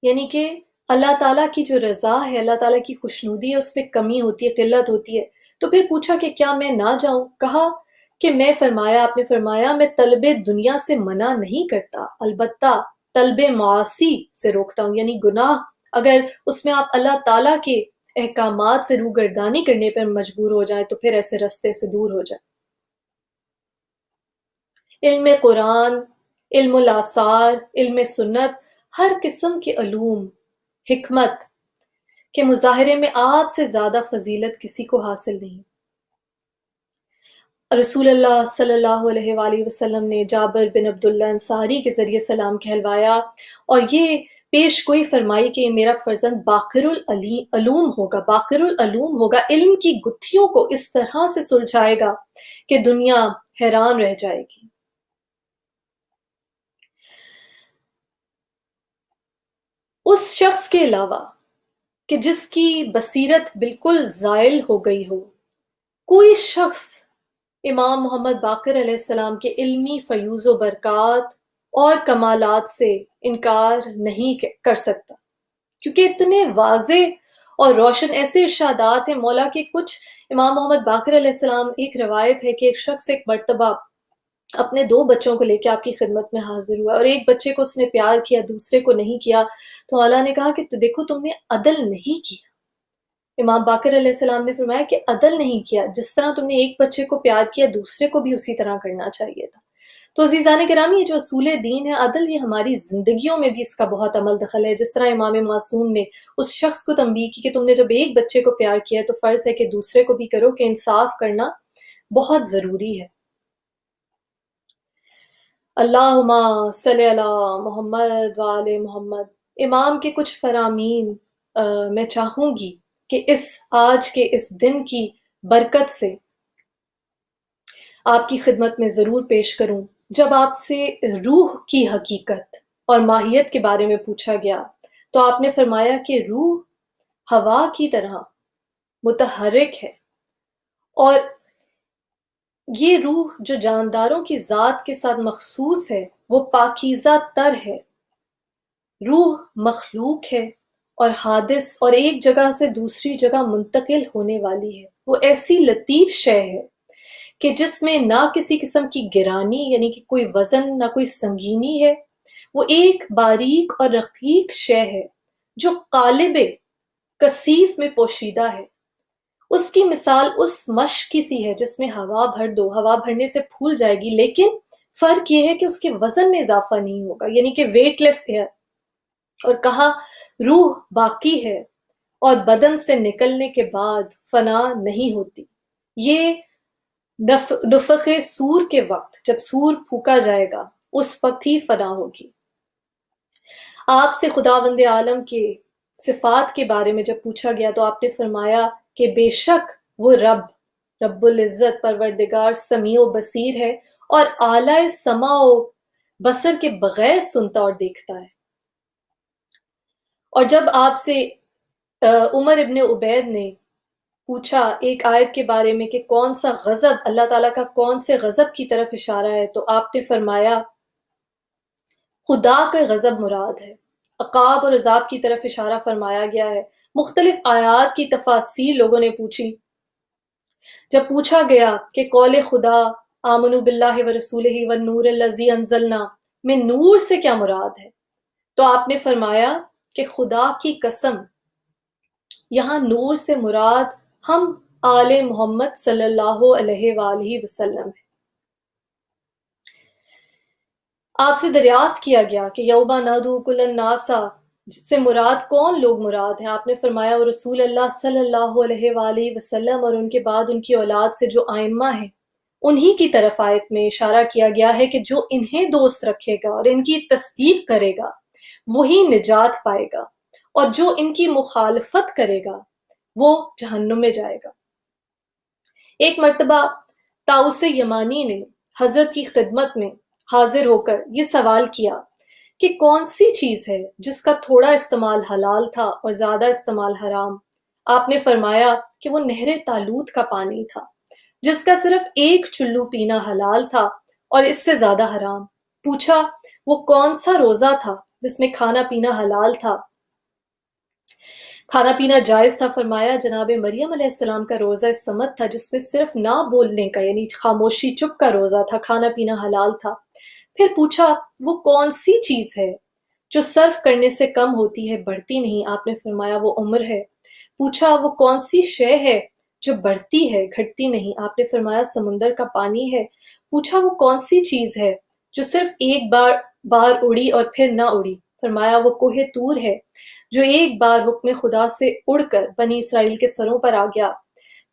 یعنی کہ اللہ تعالیٰ کی جو رضا ہے، اللہ تعالیٰ کی خوشنودی ہے، اس میں کمی ہوتی ہے، قلت ہوتی ہے۔ تو پھر پوچھا کہ کیا میں نہ جاؤں؟ کہا کہ میں فرمایا آپ نے فرمایا میں طلب دنیا سے منع نہیں کرتا، البتہ طلب معاصی سے روکتا ہوں، یعنی گناہ اگر اس میں آپ اللہ تعالیٰ کے احکامات سے روگردانی کرنے پر مجبور ہو جائیں تو پھر ایسے رستے سے دور ہو جائیں۔ علم قرآن، علم الاثار، علم سنت، ہر قسم کے علوم، حکمت کے مظاہرے میں آپ سے زیادہ فضیلت کسی کو حاصل نہیں۔ رسول اللہ صلی اللہ علیہ وآلہ وسلم نے جابر بن عبداللہ انصاری کے ذریعے سلام کہلوایا اور یہ پیش گوئی فرمائی کہ میرا فرزند باقر العلوم ہوگا، باقر العلوم ہوگا، علم کی گتھیوں کو اس طرح سے سلجھائے گا کہ دنیا حیران رہ جائے گی۔ اس شخص کے علاوہ کہ جس کی بصیرت بالکل زائل ہو گئی ہو، کوئی شخص امام محمد باقر علیہ السلام کے علمی فیوز و برکات اور کمالات سے انکار نہیں کر سکتا، کیونکہ اتنے واضح اور روشن ایسے ارشادات ہیں مولا کے۔ کچھ امام محمد باقر علیہ السلام، ایک روایت ہے کہ ایک شخص ایک مرتبہ اپنے 2 بچوں کو لے کے آپ کی خدمت میں حاضر ہوا اور ایک بچے کو اس نے پیار کیا، دوسرے کو نہیں کیا، تو مولا نے کہا کہ دیکھو تم نے عدل نہیں کیا۔ امام باقر علیہ السلام نے فرمایا کہ عدل نہیں کیا، جس طرح تم نے ایک بچے کو پیار کیا دوسرے کو بھی اسی طرح کرنا چاہیے تھا۔ تو عزیزان گرامی، یہ جو اصول دین ہے عدل، یہ ہماری زندگیوں میں بھی اس کا بہت عمل دخل ہے۔ جس طرح امام معصوم نے اس شخص کو تنبیہ کی کہ تم نے جب ایک بچے کو پیار کیا تو فرض ہے کہ دوسرے کو بھی کرو، کہ انصاف کرنا بہت ضروری ہے۔ اللہم صلی علی محمد وآل محمد۔ امام کے کچھ فرامین میں چاہوں گی کہ آج کے اس دن کی برکت سے آپ کی خدمت میں ضرور پیش کروں۔ جب آپ سے روح کی حقیقت اور ماہیت کے بارے میں پوچھا گیا تو آپ نے فرمایا کہ روح ہوا کی طرح متحرک ہے، اور یہ روح جو جانداروں کی ذات کے ساتھ مخصوص ہے وہ پاکیزہ تر ہے۔ روح مخلوق ہے اور حادث اور ایک جگہ سے دوسری جگہ منتقل ہونے والی ہے۔ وہ ایسی لطیف شے ہے کہ جس میں نہ کسی قسم کی گرانی یعنی کہ کوئی وزن نہ کوئی سنگینی ہے۔ وہ ایک باریک اور رقیق شے ہے جو قالب کثیف میں پوشیدہ ہے۔ اس کی مثال اس مشق کی سی ہے جس میں ہوا بھر دو، ہوا بھرنے سے پھول جائے گی، لیکن فرق یہ ہے کہ اس کے وزن میں اضافہ نہیں ہوگا، یعنی کہ ویٹ لیس ایئر۔ اور کہا روح باقی ہے اور بدن سے نکلنے کے بعد فنا نہیں ہوتی۔ یہ نفخ سور کے وقت جب سور پھونکا جائے گا اس وقت ہی فنا ہوگی۔ آپ سے خداوند عالم کے صفات کے بارے میں جب پوچھا گیا تو آپ نے فرمایا کہ بے شک وہ رب العزت پروردگار سمیع و بصیر ہے اور اعلی سمع و بصر کے بغیر سنتا اور دیکھتا ہے۔ اور جب آپ سے عمر ابن عبید نے پوچھا ایک آیت کے بارے میں کہ کون سا غضب اللہ تعالیٰ کا کون سے غضب کی طرف اشارہ ہے تو آپ نے فرمایا خدا کا غضب مراد ہے۔ عقاب اور عذاب کی طرف اشارہ فرمایا گیا ہے۔ مختلف آیات کی تفاسیر لوگوں نے پوچھی۔ جب پوچھا گیا کہ قول خدا آمنوا باللہ ورسولہ والنور الذی انزلنا میں نور سے کیا مراد ہے تو آپ نے فرمایا کہ خدا کی قسم یہاں نور سے مراد ہم آل محمد صلی اللہ علیہ وآلہ وسلم ہے۔ آپ سے دریافت کیا گیا کہ یوم ندعو کل الناس سے مراد کون لوگ مراد ہیں؟ آپ نے فرمایا وہ رسول اللہ صلی اللہ علیہ وآلہ وسلم اور ان کے بعد ان کی اولاد سے جو ائمہ ہیں انہی کی طرف آیت میں اشارہ کیا گیا ہے کہ جو انہیں دوست رکھے گا اور ان کی تصدیق کرے گا وہی نجات پائے گا، اور جو ان کی مخالفت کرے گا وہ جہنم میں جائے گا۔ ایک مرتبہ طاؤس یمانی نے حضرت کی خدمت میں حاضر ہو کر یہ سوال کیا کہ کون سی چیز ہے جس کا تھوڑا استعمال حلال تھا اور زیادہ استعمال حرام؟ آپ نے فرمایا کہ وہ نہر تالوت کا پانی تھا جس کا صرف ایک چلو پینا حلال تھا اور اس سے زیادہ حرام۔ پوچھا وہ کون سا روزہ تھا جس میں کھانا پینا حلال تھا، کھانا پینا جائز تھا؟ فرمایا جناب مریم علیہ السلام کا روزہ سمت تھا جس میں صرف نہ بولنے کا یعنی خاموشی چپ کا روزہ تھا، کھانا پینا حلال تھا۔ پھر پوچھا وہ کون سی چیز ہے جو صرف کرنے سے کم ہوتی ہے بڑھتی نہیں؟ آپ نے فرمایا وہ عمر ہے۔ پوچھا وہ کون سی شے ہے جو بڑھتی ہے گھٹتی نہیں؟ آپ نے فرمایا سمندر کا پانی ہے۔ پوچھا وہ کون سی چیز ہے جو صرف ایک بار اڑی اور پھر نہ اڑی؟ فرمایا وہ کوہ طور ہے جو ایک بار حکم خدا سے اڑ کر بنی اسرائیل کے سروں پر آ گیا۔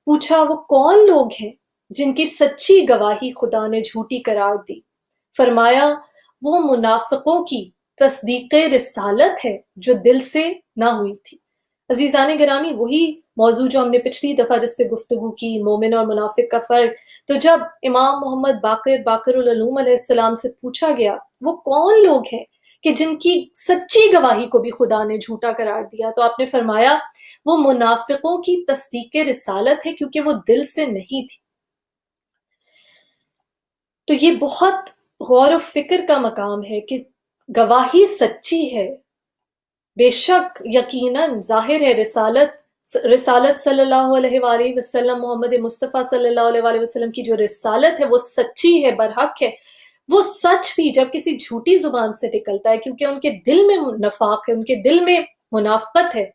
پوچھا وہ کون لوگ ہیں جن کی سچی گواہی خدا نے جھوٹی قرار دی؟ فرمایا وہ منافقوں کی تصدیق رسالت ہے جو دل سے نہ ہوئی تھی۔ عزیزان گرامی، وہی موضوع جو ہم نے پچھلی دفعہ جس پہ گفتگو کی، مومن اور منافق کا فرق، تو جب امام محمد باقر العلوم علیہ السلام سے پوچھا گیا وہ کون لوگ ہیں کہ جن کی سچی گواہی کو بھی خدا نے جھوٹا قرار دیا، تو آپ نے فرمایا وہ منافقوں کی تصدیق رسالت ہے کیونکہ وہ دل سے نہیں تھی۔ تو یہ بہت غور و فکر کا مقام ہے کہ گواہی سچی ہے، بے شک یقیناً ظاہر ہے رسالت صلی اللہ علیہ وآلہ وسلم، محمد مصطفیٰ صلی اللہ علیہ وآلہ وسلم کی جو رسالت ہے وہ سچی ہے، برحق ہے۔ وہ سچ بھی جب کسی جھوٹی زبان سے نکلتا ہے کیونکہ ان کے دل میں نفاق ہے، ان کے دل میں منافقت ہے،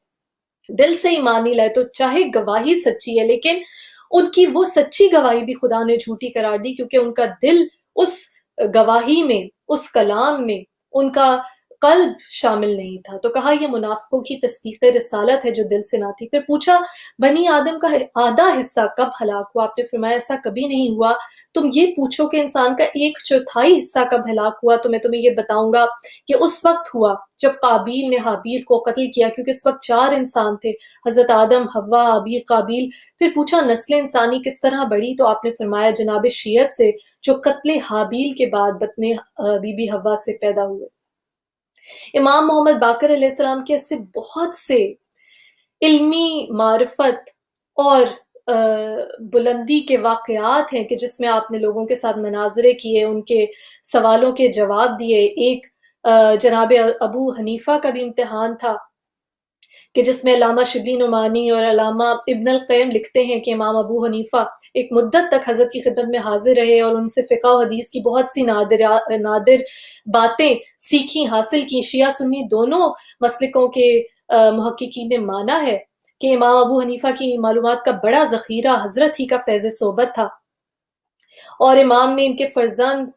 دل سے ایمان نہیں لائے، تو چاہے گواہی سچی ہے لیکن ان کی وہ سچی گواہی بھی خدا نے جھوٹی قرار دی کیونکہ ان کا دل اس گواہی میں، اس کلام میں، ان کا قلب شامل نہیں تھا، تو کہا یہ منافقوں کی تصدیق رسالت ہے جو دل سے نہ تھی۔ پھر پوچھا بنی آدم کا آدھا حصہ کب ہلاک ہوا؟ آپ نے فرمایا ایسا کبھی نہیں ہوا، تم یہ پوچھو کہ انسان کا 1/4 حصہ کب ہلاک ہوا تو میں تمہیں یہ بتاؤں گا، یہ اس وقت ہوا جب قابیل نے حابیل کو قتل کیا، کیونکہ اس وقت 4 انسان تھے، حضرت آدم، حوا، حابیل، قابیل۔ پھر پوچھا نسل انسانی کس طرح بڑھی تو آپ نے فرمایا جناب شیعت سے جو قتل حابیل کے بعد بطن بی بی حوا سے پیدا ہوئے۔ امام محمد باقر علیہ السلام کے ایسے بہت سے علمی معرفت اور بلندی کے واقعات ہیں کہ جس میں آپ نے لوگوں کے ساتھ مناظرے کیے، ان کے سوالوں کے جواب دیے۔ ایک جناب ابو حنیفہ کا بھی امتحان تھا کہ جس میں علامہ شبلی نعمانی اور علامہ ابن القیم لکھتے ہیں کہ امام ابو حنیفہ ایک مدت تک حضرت کی خدمت میں حاضر رہے اور ان سے فقہ و حدیث کی بہت سی نادر باتیں سیکھی، حاصل کی۔ شیعہ سنی دونوں مسلکوں کے محققین نے مانا ہے کہ امام ابو حنیفہ کی معلومات کا بڑا ذخیرہ حضرت ہی کا فیض صحبت تھا، اور امام نے ان کے فرزند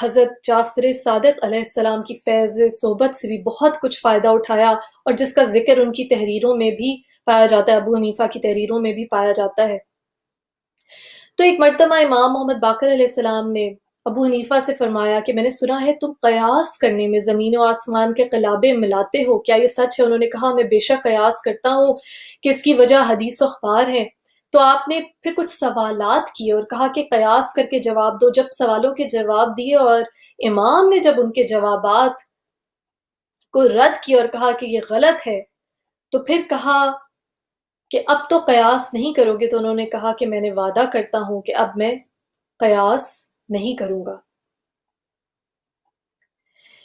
حضرت جعفر صادق علیہ السلام کی فیض صحبت سے بھی بہت کچھ فائدہ اٹھایا، اور جس کا ذکر ان کی تحریروں میں بھی پایا جاتا ہے، ابو حنیفہ کی تحریروں میں بھی پایا جاتا ہے۔ تو ایک مرتبہ امام محمد باقر علیہ السلام نے ابو حنیفہ سے فرمایا کہ میں نے سنا ہے تم قیاس کرنے میں زمین و آسمان کے قلابے ملاتے ہو، کیا یہ سچ ہے؟ انہوں نے کہا میں بے شک قیاس کرتا ہوں کہ اس کی وجہ حدیث و اخبار ہیں۔ تو آپ نے پھر کچھ سوالات کیے اور کہا کہ قیاس کر کے جواب دو۔ جب سوالوں کے جواب دیے اور امام نے جب ان کے جوابات کو رد کیا اور کہا کہ یہ غلط ہے، تو پھر کہا کہ اب تو قیاس نہیں کرو گے؟ تو انہوں نے کہا کہ میں نے وعدہ کرتا ہوں کہ اب میں قیاس نہیں کروں گا۔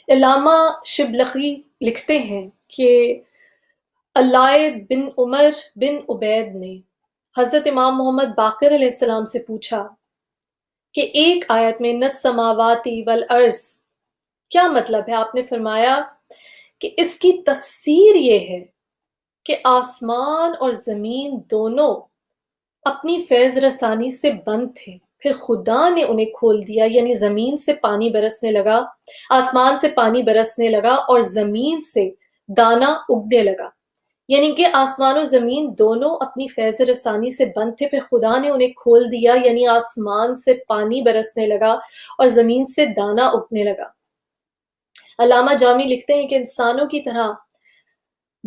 علامہ شبلخی لکھتے ہیں کہ علائے بن عمر بن عبید نے حضرت امام محمد باقر علیہ السلام سے پوچھا کہ ایک آیت میں نس سماواتی والارض کیا مطلب ہے؟ آپ نے فرمایا کہ اس کی تفسیر یہ ہے کہ آسمان اور زمین دونوں اپنی فیض رسانی سے بند تھے، پھر خدا نے انہیں کھول دیا، یعنی زمین سے پانی برسنے لگا، آسمان سے پانی برسنے لگا اور زمین سے دانا اگنے لگا، یعنی کہ آسمان و زمین دونوں اپنی فیض رسانی سے بند تھے، پھر خدا نے انہیں کھول دیا، یعنی آسمان سے پانی برسنے لگا اور زمین سے دانا اگنے لگا۔ علامہ جامی لکھتے ہیں کہ انسانوں کی طرح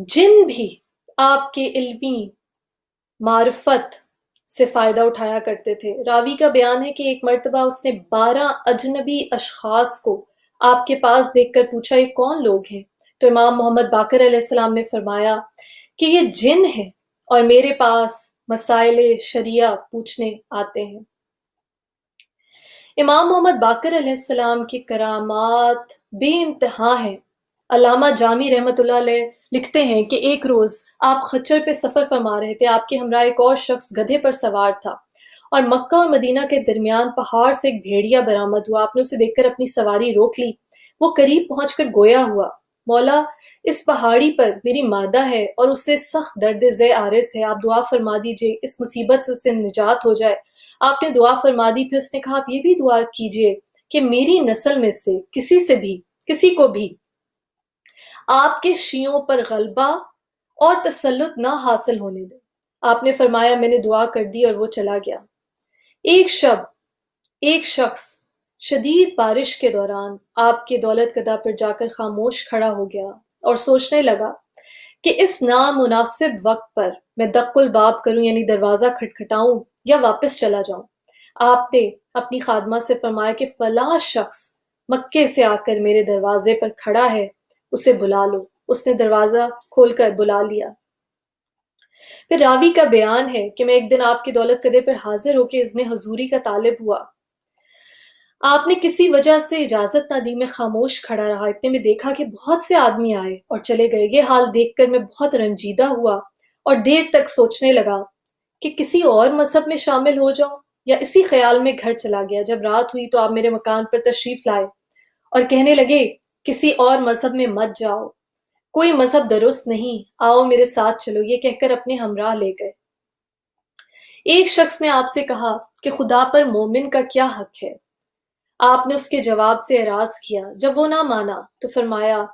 جن بھی آپ کے علمی معرفت سے فائدہ اٹھایا کرتے تھے۔ راوی کا بیان ہے کہ ایک مرتبہ اس نے 12 اجنبی اشخاص کو آپ کے پاس دیکھ کر پوچھا یہ کون لوگ ہیں؟ تو امام محمد باقر علیہ السلام نے فرمایا کہ یہ جن ہیں اور میرے پاس مسائل شریعہ پوچھنے آتے ہیں۔ امام محمد باقر علیہ السلام کی کرامات بے انتہا ہیں۔ علامہ جامی رحمۃ اللہ علیہ لکھتے ہیں کہ ایک روز آپ خچر پہ سفر فرما رہے تھے، آپ کے ہمراہ ایک اور شخص گدھے پر سوار تھا، اور مکہ اور مدینہ کے درمیان پہاڑ سے ایک بھیڑیا برآمد ہوا۔ آپ نے اسے دیکھ کر اپنی سواری روک لی، وہ قریب پہنچ کر گویا ہوا، مولا اس پہاڑی پر میری مادہ ہے اور اسے سخت درد ذہ عارض ہے، آپ دعا فرما دیجئے اس مصیبت سے اسے نجات ہو جائے۔ آپ نے دعا فرما دی، پھر اس نے کہا آپ یہ بھی دعا کیجئے کہ میری نسل میں سے کسی کو بھی آپ کے شیعوں پر غلبہ اور تسلط نہ حاصل ہونے دے۔ آپ نے فرمایا میں نے دعا کر دی اور وہ چلا گیا۔ ایک شخص شدید بارش کے دوران آپ کے دولت گدھا پر جا کر خاموش کھڑا ہو گیا اور سوچنے لگا کہ اس نامناسب وقت پر میں دق الباب کروں، یعنی دروازہ کھٹکھٹاؤں، یا واپس چلا جاؤں۔ آپ نے اپنی خادمہ سے فرمایا کہ فلاں شخص مکے سے آ کر میرے دروازے پر کھڑا ہے، اسے بلا لو۔ اس نے دروازہ کھول کر بلا لیا۔ پھر راوی کا بیان ہے کہ میں ایک دن آپ کی دولت گدھے پر حاضر ہو کے اذن حضوری کا طالب ہوا۔ آپ نے کسی وجہ سے اجازت نہ دی، میں خاموش کھڑا رہا، اتنے میں دیکھا کہ بہت سے آدمی آئے اور چلے گئے۔ یہ حال دیکھ کر میں بہت رنجیدہ ہوا اور دیر تک سوچنے لگا کہ کسی اور مذہب میں شامل ہو جاؤں، یا اسی خیال میں گھر چلا گیا۔ جب رات ہوئی تو آپ میرے مکان پر تشریف لائے اور کہنے لگے کسی اور مذہب میں مت جاؤ، کوئی مذہب درست نہیں، آؤ میرے ساتھ چلو، یہ کہہ کر اپنے ہمراہ لے گئے۔ ایک شخص نے آپ سے کہا کہ خدا پر مومن کا کیا حق ہے؟ آپ نے اس کے جواب سے اعراض کیا۔ جب وہ نہ مانا تو فرمایا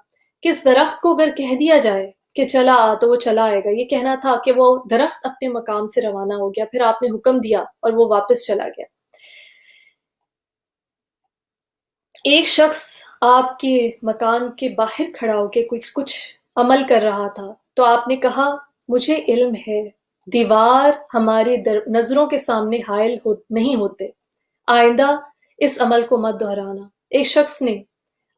کہ اس درخت کو اگر کہہ دیا جائے کہ چلا آ تو وہ چلا آئے گا۔ یہ کہنا تھا کہ وہ درخت اپنے مقام سے روانہ ہو گیا، پھر آپ نے حکم دیا اور وہ واپس چلا گیا۔ ایک شخص آپ کے مکان کے باہر کھڑا ہو کے کچھ عمل کر رہا تھا تو آپ نے کہا مجھے علم ہے دیوار ہماری نظروں کے سامنے حائل نہیں ہوتے، آئندہ اس عمل کو مت دہرانا۔ ایک شخص نے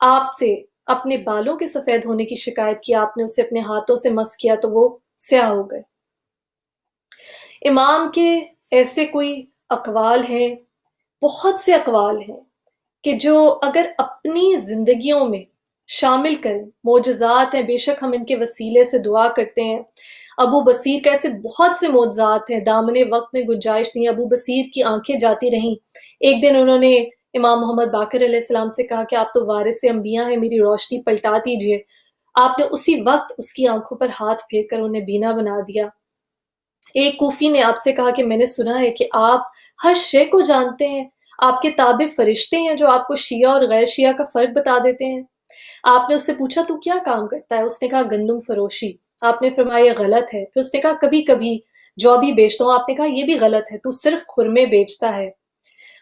آپ سے اپنے بالوں کے سفید ہونے کی شکایت کی، آپ نے اسے اپنے ہاتھوں سے مس کیا تو وہ سیاہ ہو گئے۔ امام کے ایسے کوئی اقوال ہیں، بہت سے اقوال ہیں کہ جو اگر اپنی زندگیوں میں شامل کریں، معجزات ہیں، بے شک ہم ان کے وسیلے سے دعا کرتے ہیں۔ ابو بصیر کا ایسے بہت سے معجزات ہیں، دامن وقت میں گنجائش نہیں۔ ابو بصیر کی آنکھیں جاتی رہیں۔ ایک دن انہوں نے امام محمد باقر علیہ السلام سے کہا کہ آپ تو وارث انبیاء ہیں، میری روشنی پلٹا دیجئے۔ آپ نے اسی وقت اس کی آنکھوں پر ہاتھ پھیر کر انہیں بینا بنا دیا۔ ایک کوفی نے آپ سے کہا کہ میں نے سنا ہے کہ آپ ہر شے کو جانتے ہیں، آپ کے تابع فرشتے ہیں جو آپ کو شیعہ اور غیر شیعہ کا فرق بتا دیتے ہیں۔ آپ نے اس سے پوچھا تو کیا کام کرتا ہے؟ اس نے کہا گندم فروشی۔ آپ نے فرمایا یہ غلط ہے۔ پھر اس نے کہا کبھی کبھی جو بھی بیچتا ہوں۔ آپ نے کہا یہ بھی غلط ہے، تو صرف خرمے بیچتا ہے۔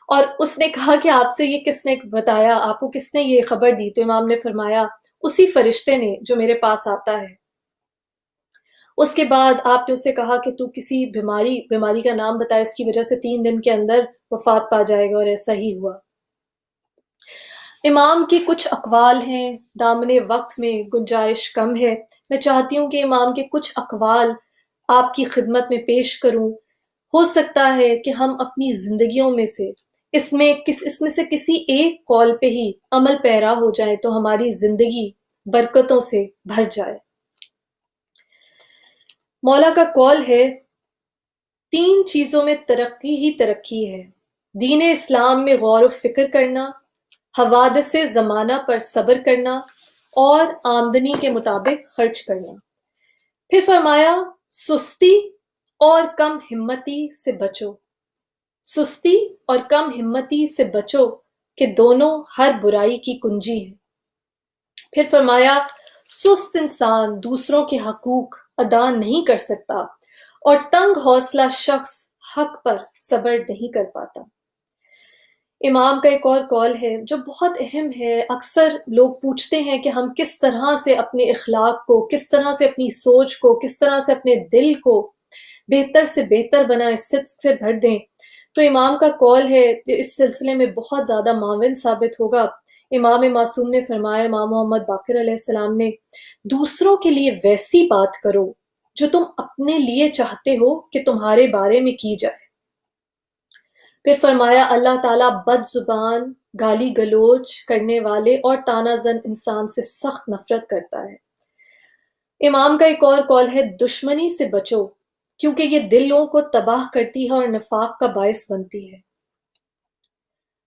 اور اس نے کہا کہ آپ سے یہ کس نے بتایا، آپ کو کس نے یہ خبر دی؟ تو امام نے فرمایا اسی فرشتے نے جو میرے پاس آتا ہے۔ اس کے بعد آپ نے اسے کہا کہ تو کسی بیماری کا نام بتا، اس کی وجہ سے 3 دن کے اندر وفات پا جائے گا، اور ایسا ہی ہوا۔ امام کے کچھ اقوال ہیں، دامن وقت میں گنجائش کم ہے، میں چاہتی ہوں کہ امام کے کچھ اقوال آپ کی خدمت میں پیش کروں۔ ہو سکتا ہے کہ ہم اپنی زندگیوں میں سے اس میں سے کسی ایک قول پہ ہی عمل پیرا ہو جائیں تو ہماری زندگی برکتوں سے بھر جائے۔ مولا کا قول ہے 3 چیزوں میں ترقی ہی ترقی ہے، دین اسلام میں غور و فکر کرنا، حوادث زمانہ پر صبر کرنا، اور آمدنی کے مطابق خرچ کرنا۔ پھر فرمایا سستی اور کم ہمتی سے بچو، سستی اور کم ہمتی سے بچو کہ دونوں ہر برائی کی کنجی ہیں۔ پھر فرمایا سست انسان دوسروں کے حقوق ادا نہیں کر سکتا، اور تنگ حوصلہ شخص حق پر صبر نہیں کر پاتا۔ امام کا ایک اور قول ہے جو بہت اہم ہے۔ اکثر لوگ پوچھتے ہیں کہ ہم کس طرح سے اپنے اخلاق کو، کس طرح سے اپنی سوچ کو، کس طرح سے اپنے دل کو بہتر سے بہتر بنائیں، صدق سے بھر دیں۔ تو امام کا قول ہے کہ اس سلسلے میں بہت زیادہ معاون ثابت ہوگا۔ امام معصوم نے فرمایا، امام محمد باقر علیہ السلام نے، دوسروں کے لیے ویسی بات کرو جو تم اپنے لیے چاہتے ہو کہ تمہارے بارے میں کی جائے۔ پھر فرمایا اللہ تعالیٰ بد زبان، گالی گلوچ کرنے والے اور طعنہ زن انسان سے سخت نفرت کرتا ہے۔ امام کا ایک اور قول ہے دشمنی سے بچو کیونکہ یہ دلوں کو تباہ کرتی ہے اور نفاق کا باعث بنتی ہے۔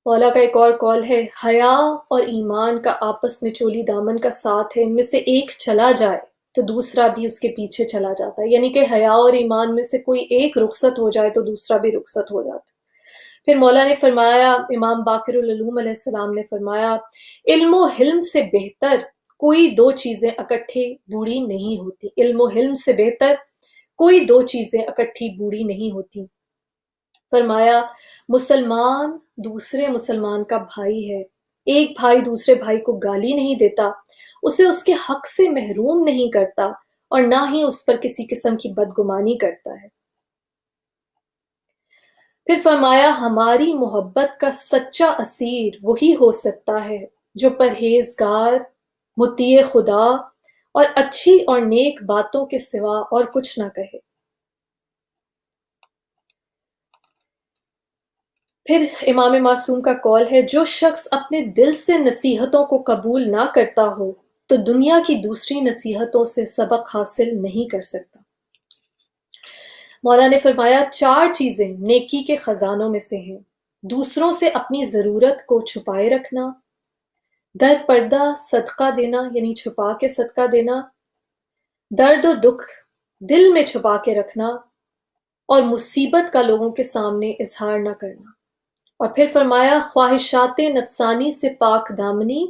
مولا کا ایک اور قول ہے حیا اور ایمان کا آپس میں چولی دامن کا ساتھ ہے، ان میں سے ایک چلا جائے تو دوسرا بھی اس کے پیچھے چلا جاتا ہے، یعنی کہ حیا اور ایمان میں سے کوئی ایک رخصت ہو جائے تو دوسرا بھی رخصت ہو جاتا ہے۔ پھر مولا نے فرمایا، امام باقر العلوم علیہ السلام نے فرمایا علم و حلم سے بہتر کوئی 2 چیزیں اکٹھی بوڑھی نہیں ہوتی، علم و حلم سے بہتر کوئی 2 چیزیں اکٹھی بوڑھی نہیں ہوتی۔ فرمایا مسلمان دوسرے مسلمان کا بھائی ہے، ایک بھائی دوسرے بھائی کو گالی نہیں دیتا، اسے اس کے حق سے محروم نہیں کرتا، اور نہ ہی اس پر کسی قسم کی بدگمانی کرتا ہے۔ پھر فرمایا ہماری محبت کا سچا اسیر وہی ہو سکتا ہے جو پرہیزگار، مطیع خدا اور اچھی اور نیک باتوں کے سوا اور کچھ نہ کہے۔ پھر امام معصوم کا قول ہے جو شخص اپنے دل سے نصیحتوں کو قبول نہ کرتا ہو تو دنیا کی دوسری نصیحتوں سے سبق حاصل نہیں کر سکتا۔ مولا نے فرمایا 4 چیزیں نیکی کے خزانوں میں سے ہیں، دوسروں سے اپنی ضرورت کو چھپائے رکھنا، در پردہ صدقہ دینا یعنی چھپا کے صدقہ دینا، درد و دکھ دل میں چھپا کے رکھنا، اور مصیبت کا لوگوں کے سامنے اظہار نہ کرنا۔ اور پھر فرمایا خواہشات نفسانی سے پاک دامنی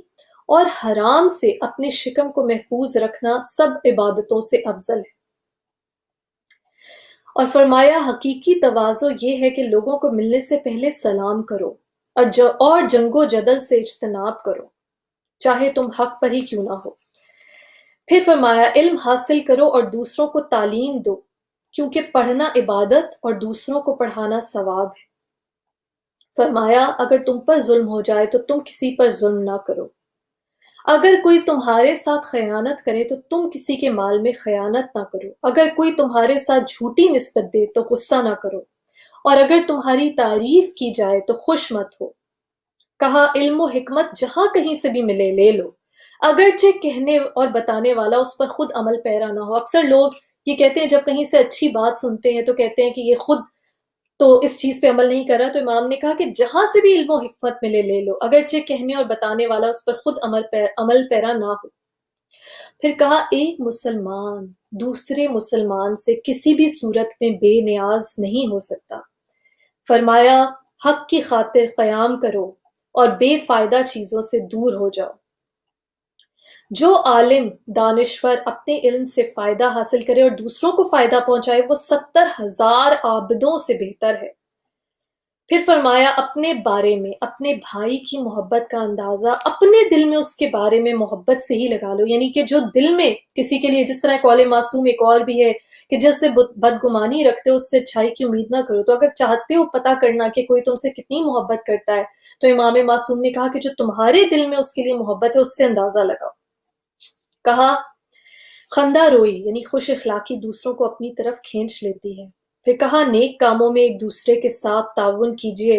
اور حرام سے اپنے شکم کو محفوظ رکھنا سب عبادتوں سے افضل ہے۔ اور فرمایا حقیقی تواضع یہ ہے کہ لوگوں کو ملنے سے پہلے سلام کرو اور جنگ و جدل سے اجتناب کرو، چاہے تم حق پر ہی کیوں نہ ہو۔ پھر فرمایا علم حاصل کرو اور دوسروں کو تعلیم دو، کیونکہ پڑھنا عبادت اور دوسروں کو پڑھانا ثواب ہے۔ فرمایا اگر تم پر ظلم ہو جائے تو تم کسی پر ظلم نہ کرو، اگر کوئی تمہارے ساتھ خیانت کرے تو تم کسی کے مال میں خیانت نہ کرو، اگر کوئی تمہارے ساتھ جھوٹی نسبت دے تو غصہ نہ کرو، اور اگر تمہاری تعریف کی جائے تو خوش مت ہو۔ کہا علم و حکمت جہاں کہیں سے بھی ملے لے لو، اگرچہ کہنے اور بتانے والا اس پر خود عمل پیرا نہ ہو۔ اکثر لوگ یہ کہتے ہیں جب کہیں سے اچھی بات سنتے ہیں تو کہتے ہیں کہ یہ خود تو اس چیز پہ عمل نہیں کر رہا، تو امام نے کہا کہ جہاں سے بھی علم و حکمت ملے لے لو، اگرچہ کہنے اور بتانے والا اس پر خود عمل پیرا نہ ہو۔ پھر کہا ایک مسلمان دوسرے مسلمان سے کسی بھی صورت میں بے نیاز نہیں ہو سکتا۔ فرمایا حق کی خاطر قیام کرو اور بے فائدہ چیزوں سے دور ہو جاؤ۔ جو عالم دانشور اپنے علم سے فائدہ حاصل کرے اور دوسروں کو فائدہ پہنچائے وہ 70,000 عابدوں سے بہتر ہے۔ پھر فرمایا اپنے بارے میں اپنے بھائی کی محبت کا اندازہ اپنے دل میں اس کے بارے میں محبت سے ہی لگا لو، یعنی کہ جو دل میں کسی کے لیے، جس طرح قول معصوم ایک اور بھی ہے کہ جس سے بدگمانی رکھتے ہو اس سے اچھائی کی امید نہ کرو، تو اگر چاہتے ہو پتہ کرنا کہ کوئی تم سے کتنی محبت کرتا ہے تو امام معصوم نے کہا کہ جو تمہارے دل میں اس کے لیے محبت ہے اس سے اندازہ لگاؤ۔ کہا خندہ روئی یعنی خوش اخلاقی دوسروں کو اپنی طرف کھینچ لیتی ہے۔ پھر کہا نیک کاموں میں ایک دوسرے کے ساتھ تعاون کیجیے،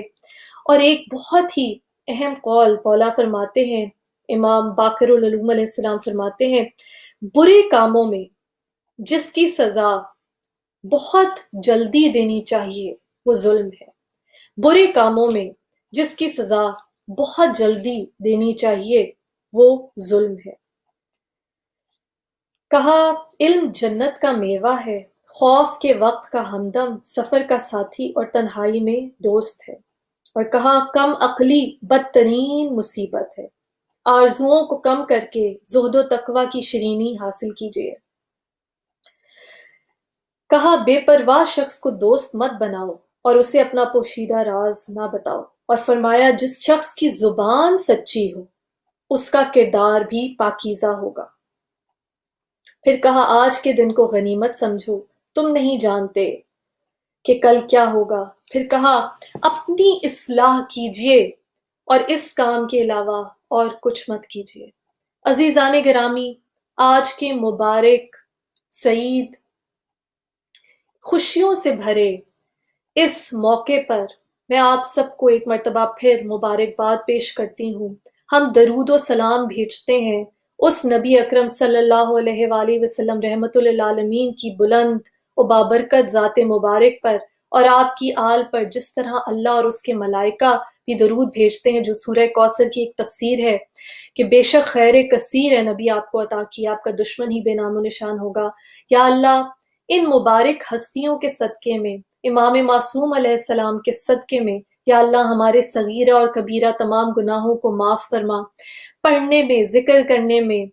اور ایک بہت ہی اہم قول مولا فرماتے ہیں، امام باقر العلوم علیہ السلام فرماتے ہیں برے کاموں میں جس کی سزا بہت جلدی دینی چاہیے وہ ظلم ہے، برے کاموں میں جس کی سزا بہت جلدی دینی چاہیے وہ ظلم ہے۔ کہا علم جنت کا میوہ ہے، خوف کے وقت کا ہمدم، سفر کا ساتھی اور تنہائی میں دوست ہے۔ اور کہا کم عقلی بدترین مصیبت ہے، آرزوؤں کو کم کر کے زہد و تقوی کی شرینی حاصل کیجیے۔ کہا بے پرواہ شخص کو دوست مت بناؤ اور اسے اپنا پوشیدہ راز نہ بتاؤ، اور فرمایا جس شخص کی زبان سچی ہو اس کا کردار بھی پاکیزہ ہوگا۔ پھر کہا آج کے دن کو غنیمت سمجھو، تم نہیں جانتے کہ کل کیا ہوگا۔ پھر کہا اپنی اصلاح کیجیے اور اس کام کے علاوہ اور کچھ مت کیجیے۔ عزیزان گرامی، آج کے مبارک سعید خوشیوں سے بھرے اس موقع پر میں آپ سب کو ایک مرتبہ پھر مبارکباد پیش کرتی ہوں۔ ہم درود و سلام بھیجتے ہیں اس نبی اکرم صلی اللہ علیہ وآلہ وسلم رحمت للعالمین کی بلند و بابرکت ذات مبارک پر اور آپ کی آل پر، جس طرح اللہ اور اس کے ملائکہ بھی درود بھیجتے ہیں، جو سورہ کوثر کی ایک تفسیر ہے کہ بے شک خیر کثیر ہے نبی آپ کو عطا کی، آپ کا دشمن ہی بے نام و نشان ہوگا۔ یا اللہ ان مبارک ہستیوں کے صدقے میں، امام معصوم علیہ السلام کے صدقے میں، یا اللہ ہمارے صغیرہ اور کبیرہ تمام گناہوں کو معاف فرما۔ پڑھنے میں، ذکر کرنے میں،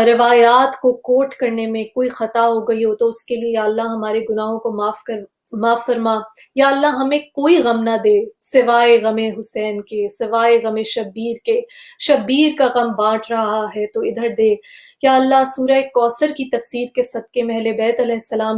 روایات کو کوٹ کرنے میں کوئی خطا ہو گئی ہو تو اس کے لیے یا اللہ ہمارے گناہوں کو معاف فرما۔ یا اللہ ہمیں کوئی غم نہ دے سوائے غم حسین کے، سوائے غم شبیر کے، شبیر کا غم بانٹ رہا ہے تو ادھر دے۔ یا اللہ سورہ کوثر کی تفسیر کے صدقے میں اہل بیت علیہ السلام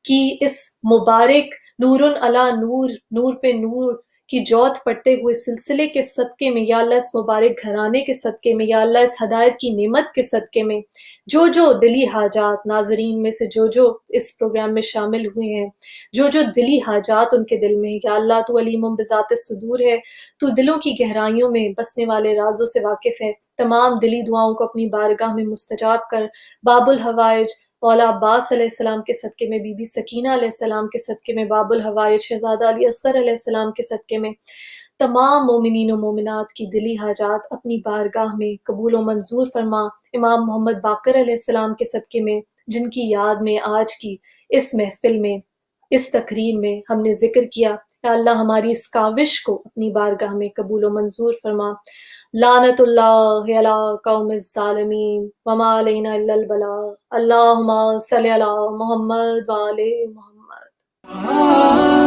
کی اس مبارک نور علی نور، نور پہ نور کی جوت پڑھتے ہوئے سلسلے کے صدقے میں، یا اللہ اس مبارک گھرانے کے صدقے میں، یا اللہ اس ہدایت کی نعمت کے صدقے میں جو دلی حاجات ناظرین میں سے جو اس پروگرام میں شامل ہوئے ہیں، جو دلی حاجات ان کے دل میں، یا اللہ تو علیم بذات الصدور ہے، تو دلوں کی گہرائیوں میں بسنے والے رازوں سے واقف ہے۔ تمام دلی دعاؤں کو اپنی بارگاہ میں مستجاب کر، باب الحوائج مولا عباس علیہ السلام کے صدقے میں، بی بی سکینہ علیہ السلام کے صدقے میں، باب الحوائج شہزادہ علی اصغر علیہ السلام کے صدقے میں تمام مومنین و مومنات کی دلی حاجات اپنی بارگاہ میں قبول و منظور فرما۔ امام محمد باقر علیہ السلام کے صدقے میں، جن کی یاد میں آج کی اس محفل میں، اس تقریر میں ہم نے ذکر کیا، یا اللہ ہماری اس کاوش کو اپنی بارگاہ میں قبول و منظور فرما۔ لعنت اللہ علی قوم الظالمین وما علینا الا البلاغ۔ اللہم صلی علی محمد وآل محمد۔